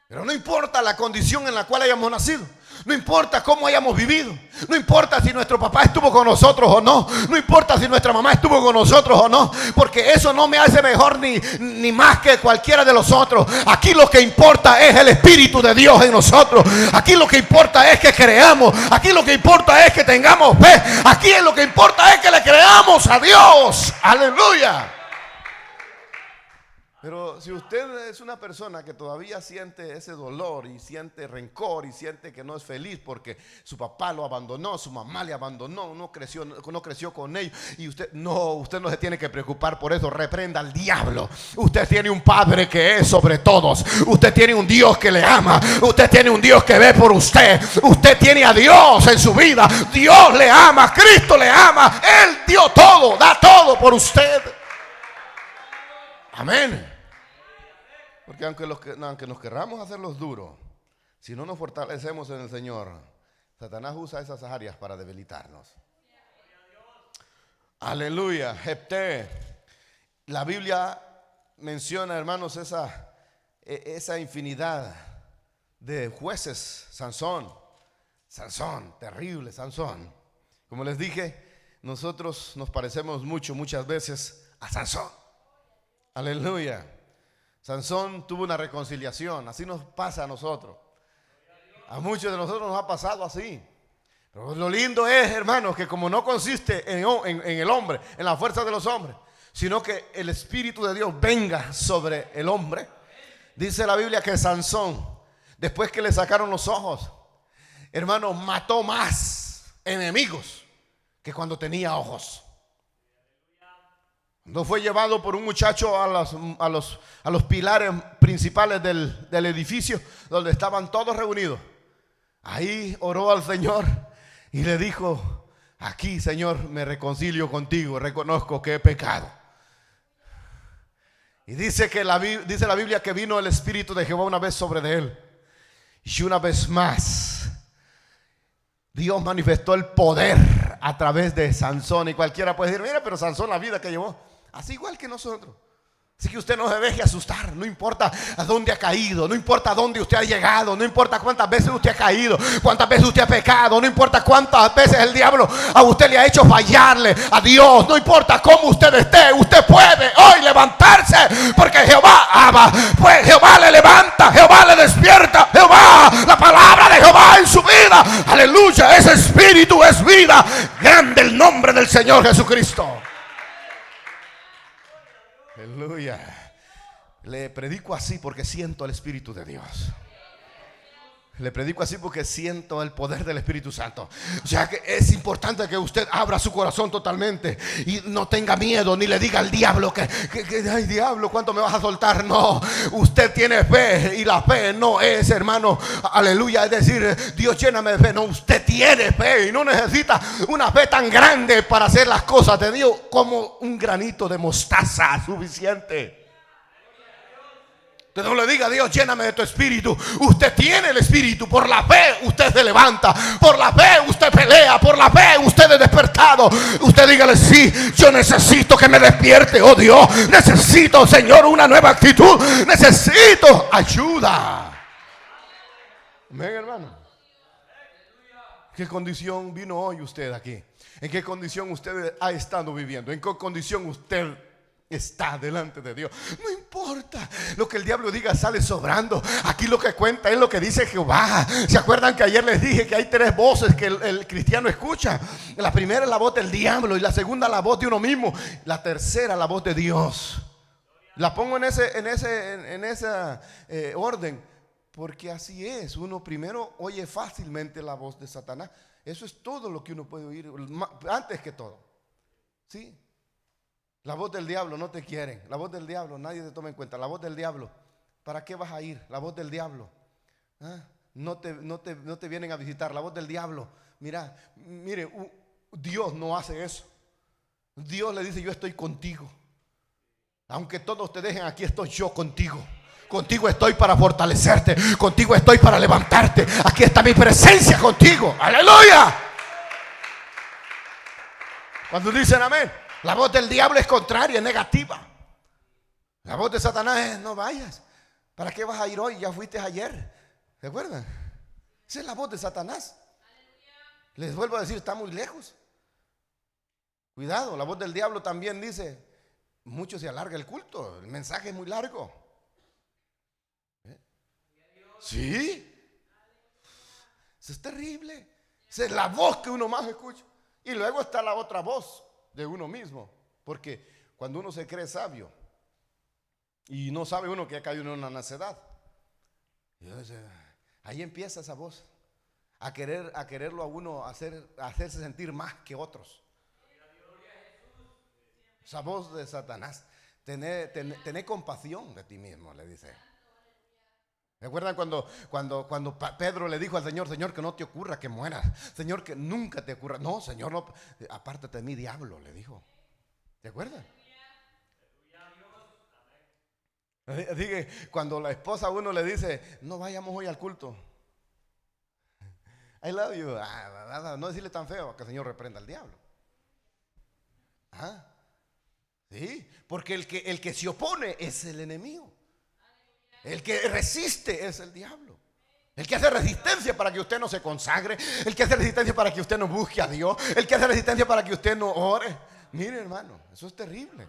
Pero no importa la condición en la cual hayamos nacido, no importa cómo hayamos vivido, no importa si nuestro papá estuvo con nosotros o no, no importa si nuestra mamá estuvo con nosotros o no, porque eso no me hace mejor ni más que cualquiera de los otros. Aquí lo que importa es el Espíritu de Dios en nosotros. Aquí lo que importa es que creamos. Aquí lo que importa es que tengamos fe. Aquí lo que importa es que le creamos a Dios. Aleluya. Pero si usted es una persona que todavía siente ese dolor y siente rencor y siente que no es feliz porque su papá lo abandonó, su mamá le abandonó, no creció con ellos, y usted no se tiene que preocupar por eso. Reprenda al diablo. Usted tiene un Padre que es sobre todos. Usted tiene un Dios que le ama. Usted tiene un Dios que ve por usted. Usted tiene a Dios en su vida. Dios le ama, Cristo le ama. Él dio todo, da todo por usted. Amén. Porque aunque nos querramos hacer los duros, si no nos fortalecemos en el Señor, Satanás usa esas áreas para debilitarnos. Aleluya. Jefté. La Biblia menciona, hermanos, esa infinidad de jueces. Sansón, terrible Sansón. Como les dije, nosotros nos parecemos muchas veces a Sansón. Aleluya. Sansón tuvo una reconciliación. Así nos pasa a nosotros. A muchos de nosotros nos ha pasado así. Pero lo lindo es, hermanos, que como no consiste en el hombre, en la fuerza de los hombres, sino que el Espíritu de Dios venga sobre el hombre. Dice la Biblia que Sansón, después que le sacaron los ojos, hermanos, mató más enemigos que cuando tenía ojos. No fue llevado por un muchacho a los pilares principales del edificio donde estaban todos reunidos. Ahí oró al Señor y le dijo: aquí, Señor, me reconcilio contigo, reconozco que he pecado. Y dice la Biblia que vino el Espíritu de Jehová una vez sobre de él. Y una vez más Dios manifestó el poder a través de Sansón. Y cualquiera puede decir: mira, pero Sansón, la vida que llevó, así igual que nosotros. Así que usted no se deje asustar. No importa a dónde ha caído, no importa a dónde usted ha llegado, no importa cuántas veces usted ha caído, cuántas veces usted ha pecado, no importa cuántas veces el diablo a usted le ha hecho fallarle a Dios, no importa cómo usted esté, usted puede hoy levantarse, porque Jehová ama, pues Jehová le levanta, Jehová le despierta, Jehová, la palabra de Jehová en su vida, aleluya. Ese espíritu es vida. Grande el nombre del Señor Jesucristo. Aleluya. Le predico así porque siento el Espíritu de Dios. Le predico así porque siento el poder del Espíritu Santo. O sea que es importante que usted abra su corazón totalmente y no tenga miedo, ni le diga al diablo que ay, diablo, ¿cuánto me vas a soltar? No, usted tiene fe, y la fe no es, hermano, aleluya, es decir, Dios, lléname de fe. No, usted tiene fe y no necesita una fe tan grande para hacer las cosas de Dios, como un granito de mostaza suficiente. No le diga a Dios: lléname de tu espíritu. Usted tiene el espíritu. Por la fe usted se levanta. Por la fe usted pelea. Por la fe usted es despertado. Usted dígale: sí, yo necesito que me despierte, oh Dios. Necesito, Señor, una nueva actitud. Necesito ayuda. Amén, hermano. ¿Qué condición vino hoy usted aquí? ¿En qué condición usted ha estado viviendo? ¿En qué condición usted está delante de Dios. No importa lo que el diablo diga, sale sobrando. Aquí lo que cuenta es lo que dice Jehová. ¿Se acuerdan que ayer les dije que hay tres voces que el cristiano escucha? La primera es la voz del diablo, y la segunda la voz de uno mismo, la tercera la voz de Dios. La pongo en esa orden, porque así es. Uno primero oye fácilmente la voz de Satanás. Eso es todo lo que uno puede oír, antes que todo. ¿Sí? La voz del diablo, no te quieren. La voz del diablo, nadie te toma en cuenta. La voz del diablo, ¿para qué vas a ir? La voz del diablo, ¿ah? No te vienen a visitar. La voz del diablo, mire, Dios no hace eso. Dios le dice: yo estoy contigo. Aunque todos te dejen, aquí estoy yo contigo. Contigo estoy para fortalecerte. Contigo estoy para levantarte. Aquí está mi presencia contigo. ¡Aleluya! Cuando dicen amén, la voz del diablo es contraria, es negativa. La voz de Satanás es: no vayas. ¿Para qué vas a ir hoy? Ya fuiste ayer. ¿Se acuerdan? Esa es la voz de Satanás. Les vuelvo a decir, está muy lejos. Cuidado, la voz del diablo también dice: mucho se alarga el culto, el mensaje es muy largo. ¿Sí? Eso es terrible. Esa es la voz que uno más escucha. Y luego está la otra voz de uno mismo. Porque cuando uno se cree sabio y no sabe uno que ha caído en una necedad, ahí empieza esa voz a quererlo a uno hacerse sentir más que otros. Esa voz de Satanás. Tener compasión de ti mismo, le dice. ¿Recuerdan cuando Pedro le dijo al Señor: Señor, que no te ocurra que mueras? Señor, que nunca te ocurra. No, Señor, no, apártate de mí, diablo, le dijo. ¿Te acuerdan? Dije, cuando la esposa a uno le dice: no vayamos hoy al culto, I love you, no decirle tan feo, que el Señor reprenda al diablo. Sí, porque el que se opone es el enemigo. El que resiste es el diablo. El que hace resistencia para que usted no se consagre. El que hace resistencia para que usted no busque a Dios. El que hace resistencia para que usted no ore. Mire, hermano, eso es terrible.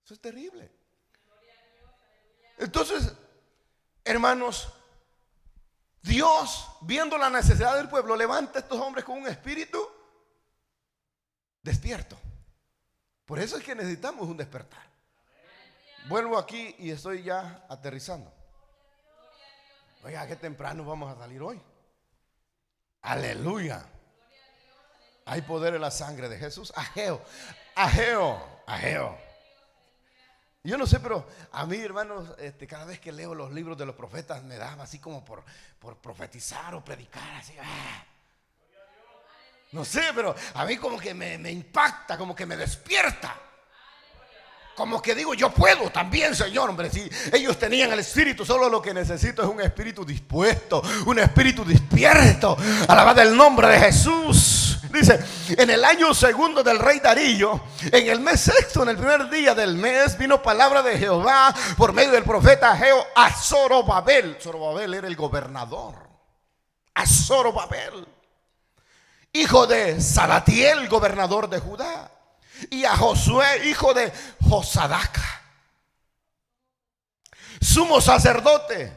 Eso es terrible. Entonces, hermanos, Dios, viendo la necesidad del pueblo, levanta a estos hombres con un espíritu despierto. Por eso es que necesitamos un despertar. Vuelvo aquí y estoy ya aterrizando. Oiga, qué temprano vamos a salir hoy. Aleluya. Hay poder en la sangre de Jesús. Ageo. Yo no sé, pero a mí, hermanos, cada vez que leo los libros de los profetas me da así como por profetizar o predicar así. No sé, pero a mí como que me impacta, como que me despierta. Como que digo, yo puedo también, Señor, hombre. Si ellos tenían el espíritu, solo lo que necesito es un espíritu dispuesto, un espíritu despierto. Alabado el nombre de Jesús. Dice: en el año segundo del rey Darío, en el mes sexto, en el primer día del mes, vino palabra de Jehová por medio del profeta Ageo a Zorobabel. Zorobabel era el gobernador. A Zorobabel, hijo de Salatiel, gobernador de Judá, y a Josué, hijo de Josadaca, sumo sacerdote,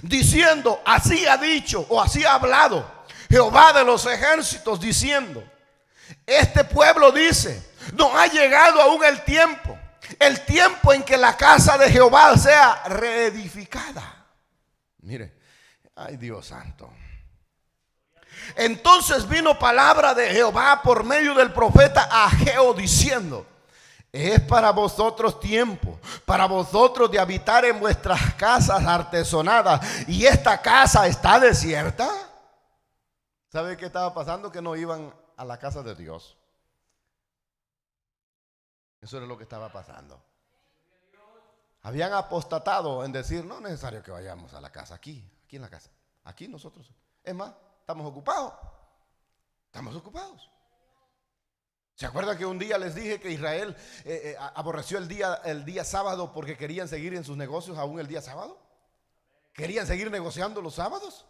diciendo: así ha dicho, o así ha hablado Jehová de los ejércitos, diciendo: este pueblo dice, no ha llegado aún el tiempo en que la casa de Jehová sea reedificada. Mire, ay, Dios santo. Entonces vino palabra de Jehová por medio del profeta Ageo, diciendo: es para vosotros tiempo, para vosotros de habitar en vuestras casas artesonadas, y esta casa está desierta. ¿Sabe qué estaba pasando? Que no iban a la casa de Dios. Eso era lo que estaba pasando. Habían apostatado en decir: no es necesario que vayamos a la casa, aquí en la casa, aquí nosotros. Es más, estamos ocupados. ¿Se acuerdan que un día les dije que Israel aborreció el día sábado porque querían seguir en sus negocios aún el día sábado? ¿Querían seguir negociando los sábados?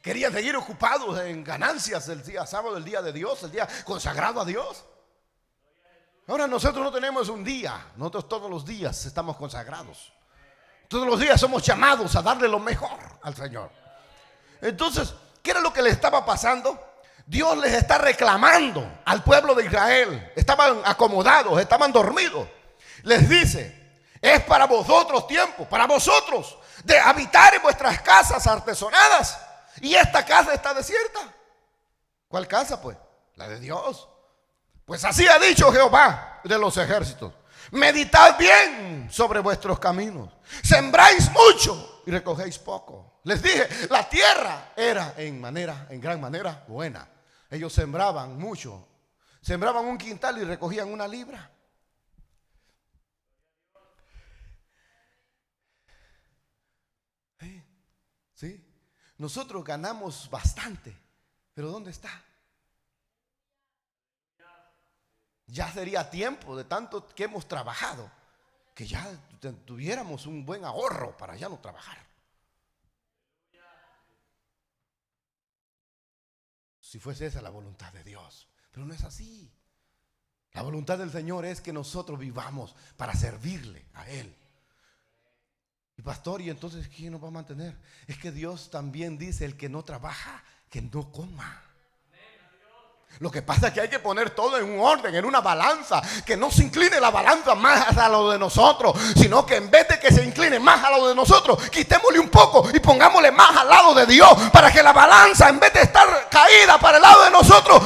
¿Querían seguir ocupados en ganancias el día sábado, el día de Dios, el día consagrado a Dios? Ahora nosotros no tenemos un día, nosotros todos los días estamos consagrados. Todos los días somos llamados a darle lo mejor al Señor. Entonces, ¿qué era lo que les estaba pasando? Dios les está reclamando al pueblo de Israel. Estaban acomodados, estaban dormidos. Les dice: es para vosotros tiempo, para vosotros, de habitar en vuestras casas artesonadas. Y esta casa está desierta. ¿Cuál casa, pues? La de Dios. Pues así ha dicho Jehová de los ejércitos: meditad bien sobre vuestros caminos, sembráis mucho y recogéis poco. Les dije, la tierra era en gran manera buena. Ellos sembraban mucho, sembraban un quintal y recogían 1 libra. Sí, nosotros ganamos bastante, pero ¿dónde está? Ya sería tiempo de tanto que hemos trabajado que ya tuviéramos un buen ahorro para ya no trabajar. Si fuese esa la voluntad de Dios, pero no es así. La voluntad del Señor es que nosotros vivamos para servirle a Él. Y pastor, ¿y entonces quién nos va a mantener? Es que Dios también dice: el que no trabaja, que no coma. Lo que pasa es que hay que poner todo en un orden, en una balanza, que no se incline la balanza más a lo de nosotros, sino que en vez de que se incline más a lo de nosotros, quitémosle un poco y pongámosle más al lado de Dios, para que la balanza, en vez de estar caída para el lado de nosotros,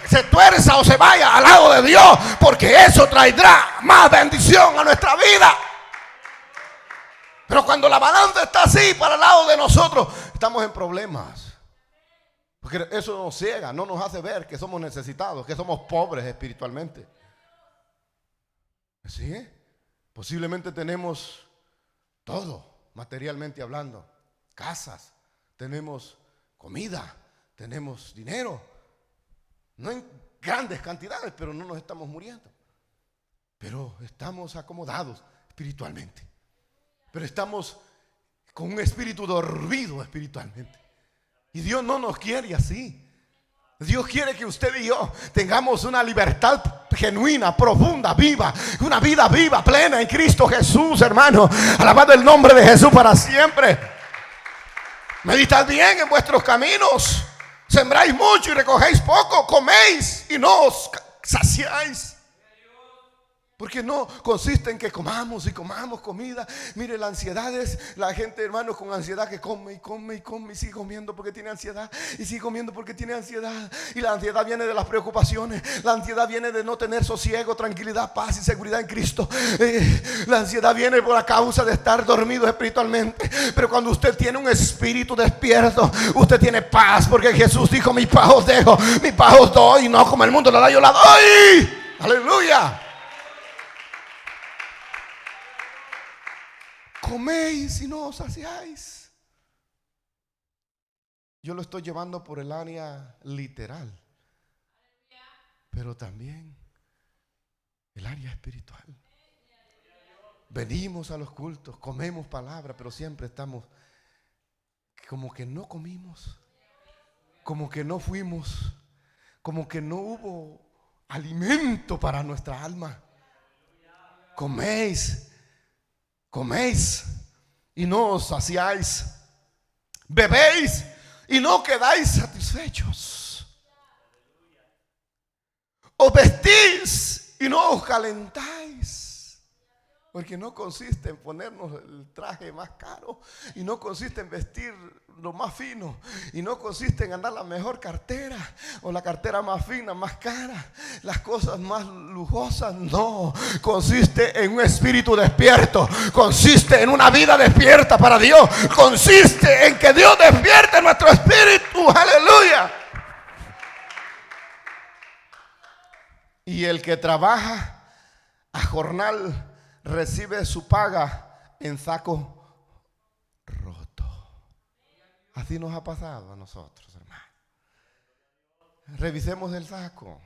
se tuerza o se vaya al lado de Dios, porque eso traerá más bendición a nuestra vida. Pero cuando la balanza está así para el lado de nosotros, estamos en problemas. Porque eso nos ciega, no nos hace ver que somos necesitados, que somos pobres espiritualmente. ¿Sí? Posiblemente tenemos todo, materialmente hablando. Casas, tenemos comida, tenemos dinero. No en grandes cantidades, pero no nos estamos muriendo. Pero estamos acomodados espiritualmente. Pero estamos con un espíritu dormido espiritualmente. Y Dios no nos quiere así. Dios quiere que usted y yo tengamos una libertad genuina, profunda, viva. Una vida viva, plena en Cristo Jesús, hermano. Alabado el nombre de Jesús para siempre. Meditad bien en vuestros caminos. Sembráis mucho y recogéis poco. Coméis y no os saciáis. Porque no consiste en que comamos y comamos comida. Mire, la ansiedad es la gente, hermanos, con ansiedad que come y come y come y sigue comiendo porque tiene ansiedad y sigue comiendo porque tiene ansiedad. Y la ansiedad viene de las preocupaciones. La ansiedad viene de no tener sosiego, tranquilidad, paz y seguridad en Cristo. La ansiedad viene por la causa de estar dormido espiritualmente. Pero cuando usted tiene un espíritu despierto, usted tiene paz, porque Jesús dijo: mi paz os dejo, mi paz os doy, no como el mundo la da, yo la doy. Aleluya. Coméis y no os saciáis. Yo lo estoy llevando por el área literal, pero también el área espiritual. Venimos a los cultos, comemos palabra, pero siempre estamos como que no comimos, como que no fuimos, como que no hubo alimento para nuestra alma. Coméis y no os saciáis, bebéis y no quedáis satisfechos, os vestís y no os calentáis. Porque no consiste en ponernos el traje más caro, y no consiste en vestir lo más fino, y no consiste en andar la mejor cartera o la cartera más fina, más cara, las cosas más lujosas. No, consiste en un espíritu despierto, consiste en una vida despierta para Dios, consiste en que Dios despierte nuestro espíritu. Aleluya. Y el que trabaja a jornal recibe su paga en saco roto. Así nos ha pasado a nosotros, hermano. Revisemos el saco.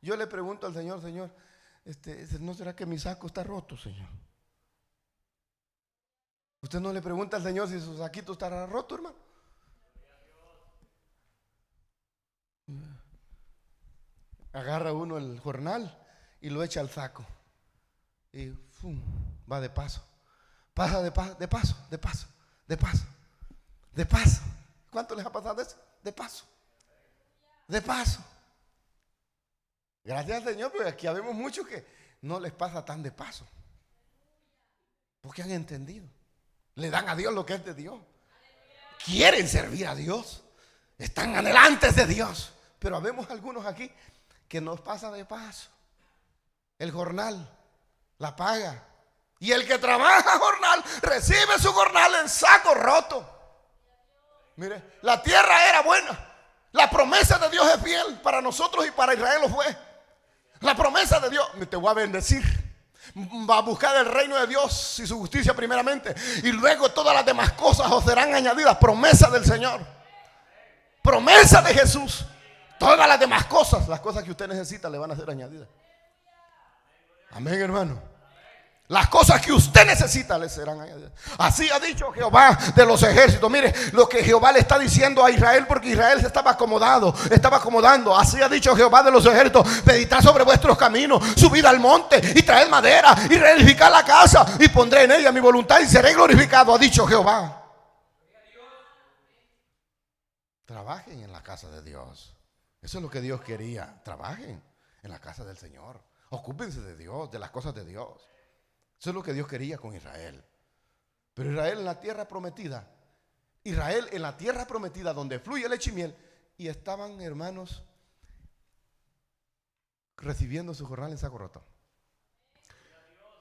Yo le pregunto al Señor: Señor, ¿no será que mi saco está roto, Señor? Usted no le pregunta al Señor si su saquito estará roto, hermano. Agarra uno el jornal y lo echa al saco. Y va de paso. Pasa de paso, de paso, de paso, de paso, de paso. ¿Cuánto les ha pasado eso? De paso. De paso. Gracias al Señor, porque aquí habemos muchos que no les pasa tan de paso. Porque han entendido. Le dan a Dios lo que es de Dios. Quieren servir a Dios. Están anhelantes de Dios. Pero habemos algunos aquí que nos pasa de paso. El jornal, la paga. Y el que trabaja jornal recibe su jornal en saco roto. Mire, la tierra era buena. La promesa de Dios es fiel para nosotros y para Israel lo fue. La promesa de Dios, te voy a bendecir. Va a buscar el reino de Dios y su justicia primeramente. Y luego todas las demás cosas os serán añadidas. Promesa del Señor. Promesa de Jesús. Todas las demás cosas, las cosas que usted necesita, le van a ser añadidas. Amén, hermano. Las cosas que usted necesita le serán añadidas. Así ha dicho Jehová de los ejércitos. Mire lo que Jehová le está diciendo a Israel, porque Israel se estaba acomodando. Así ha dicho Jehová de los ejércitos: meditad sobre vuestros caminos, subid al monte y traed madera y reedificad la casa y pondré en ella mi voluntad y seré glorificado, ha dicho Jehová. Trabajen en la casa de Dios. Eso es lo que Dios quería. Trabajen en la casa del Señor. Ocúpense de Dios, de las cosas de Dios. Eso es lo que Dios quería con Israel. Pero Israel en la tierra prometida, donde fluye leche y miel, y estaban, hermanos, recibiendo su jornal en saco roto.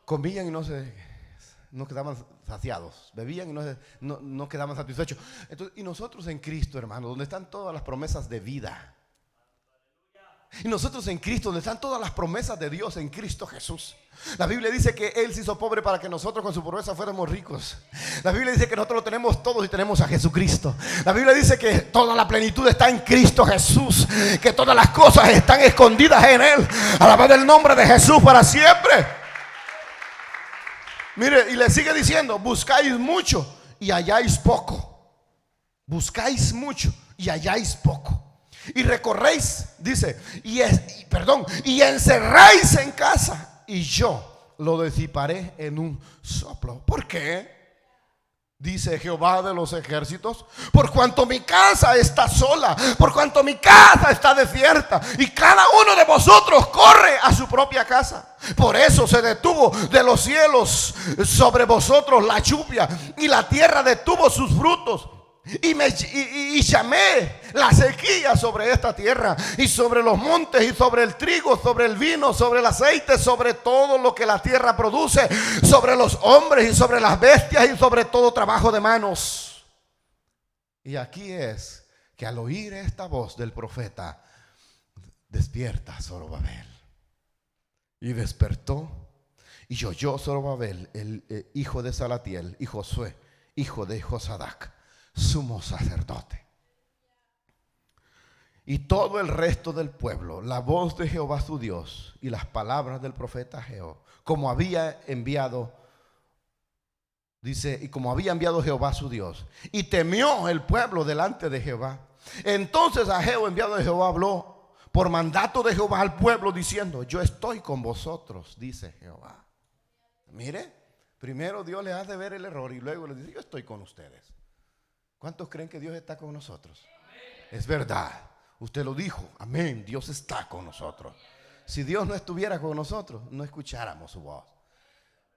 Comían y no quedaban saciados. Bebían y no quedaban satisfechos. Entonces, y nosotros en Cristo, hermanos, donde están todas las promesas de vida. Y nosotros en Cristo, donde están todas las promesas de Dios en Cristo Jesús. La Biblia dice que Él se hizo pobre para que nosotros con su pobreza fuéramos ricos. La Biblia dice que nosotros lo tenemos todos y tenemos a Jesucristo. La Biblia dice que toda la plenitud está en Cristo Jesús, que todas las cosas están escondidas en Él. Alabado el nombre de Jesús para siempre. Mire, y le sigue diciendo: buscáis mucho y halláis poco. Buscáis mucho y halláis poco. Y recorréis, dice, y encerráis en casa, y yo lo disiparé en un soplo. ¿Por qué? Dice Jehová de los ejércitos: por cuanto mi casa está sola, por cuanto mi casa está desierta, y cada uno de vosotros corre a su propia casa. Por eso se detuvo de los cielos sobre vosotros la lluvia, y la tierra detuvo sus frutos. Y llamé la sequía sobre esta tierra, y sobre los montes, y sobre el trigo, sobre el vino, sobre el aceite, sobre todo lo que la tierra produce, sobre los hombres y sobre las bestias y sobre todo trabajo de manos. Y aquí es que al oír esta voz del profeta, despierta Zorobabel. Y despertó y oyó Zorobabel, el hijo de Salatiel, y Josué, hijo de Josadac, sumo sacerdote, y todo el resto del pueblo, la voz de Jehová su Dios y las palabras del profeta Ageo, como había enviado, dice, y como había enviado Jehová su Dios, y temió el pueblo delante de Jehová. Entonces Ageo, enviado de Jehová, habló por mandato de Jehová al pueblo diciendo: yo estoy con vosotros, dice Jehová. Mire, primero Dios le hace ver el error y luego le dice: yo estoy con ustedes. ¿Cuántos creen que Dios está con nosotros? Es verdad, usted lo dijo, amén, Dios está con nosotros. Si Dios no estuviera con nosotros, no escucháramos su voz.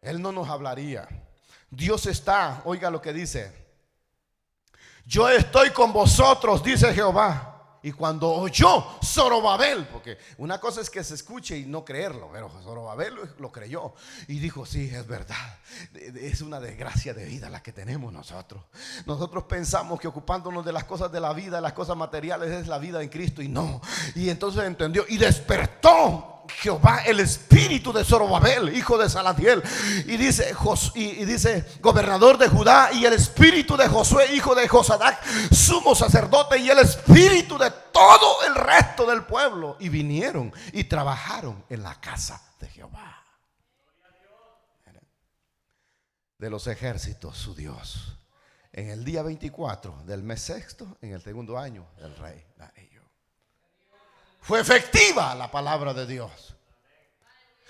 Él no nos hablaría. Dios está, oiga lo que dice: yo estoy con vosotros, dice Jehová. Y cuando oyó Zorobabel, porque una cosa es que se escuche y no creerlo, pero Zorobabel lo creyó y dijo: sí, es verdad, es una desgracia de vida la que tenemos nosotros. Nosotros pensamos que ocupándonos de las cosas de la vida, las cosas materiales, es la vida en Cristo, y no. Y entonces entendió y despertó Jehová el espíritu de Zorobabel, hijo de Salatiel, y dice gobernador de Judá, y el espíritu de Josué, hijo de Josadac, sumo sacerdote, y el espíritu de todo el resto del pueblo, y vinieron y trabajaron en la casa de Jehová de los ejércitos, su Dios, en el día 24 del mes sexto, en el segundo año del rey Darío. Fue efectiva la palabra de Dios.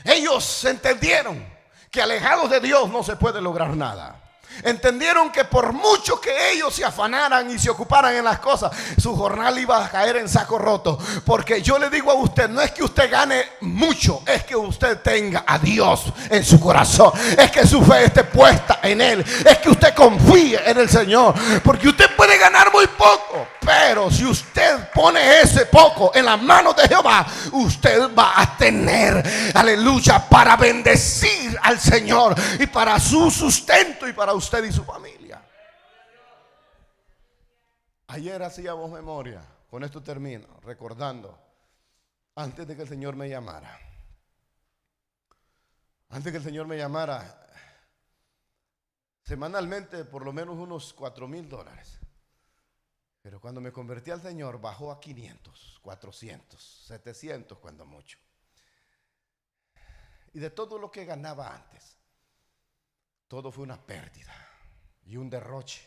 Ellos entendieron que alejados de Dios no se puede lograr nada. Entendieron que por mucho que ellos se afanaran y se ocuparan en las cosas, su jornal iba a caer en saco roto. Porque yo le digo a usted, no es que usted gane mucho, es que usted tenga a Dios en su corazón, es que su fe esté puesta en Él, es que usted confíe en el Señor. Porque usted puede ganar muy poco, pero si usted pone ese poco en las manos de Jehová, usted va a tener, aleluya, para bendecir al Señor y para su sustento y para usted y su familia. Ayer hacíamos memoria, con esto termino, recordando, antes de que el Señor me llamara. Antes que el Señor me llamara, semanalmente por lo menos unos $4,000. Pero cuando me convertí al Señor bajó a 500, 400, 700 cuando mucho. Y de todo lo que ganaba antes, todo fue una pérdida y un derroche,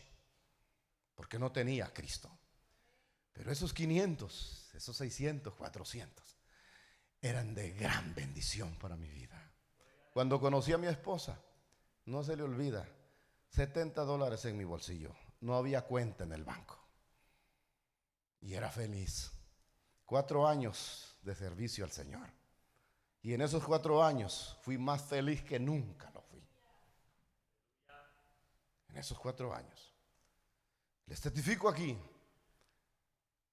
porque no tenía a Cristo. Pero esos 500, esos 600, 400 eran de gran bendición para mi vida. Cuando conocí a mi esposa, no se le olvida, $70 en mi bolsillo, no había cuenta en el banco. Y era feliz. 4 años de servicio al Señor. Y en esos 4 años fui más feliz que nunca lo fui. En esos 4 años. Les testifico aquí.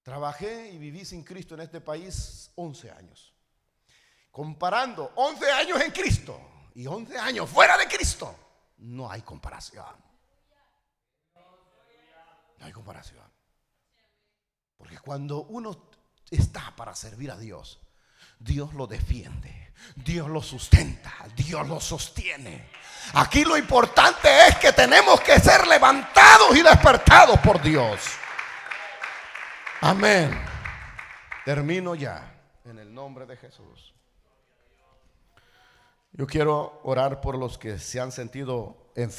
Trabajé y viví sin Cristo en este país 11 años. Comparando 11 años en Cristo y 11 años fuera de Cristo, no hay comparación. No hay comparación. Porque cuando uno está para servir a Dios, Dios lo defiende, Dios lo sustenta, Dios lo sostiene. Aquí lo importante es que tenemos que ser levantados y despertados por Dios. Amén. Termino ya en el nombre de Jesús. Yo quiero orar por los que se han sentido enfermos.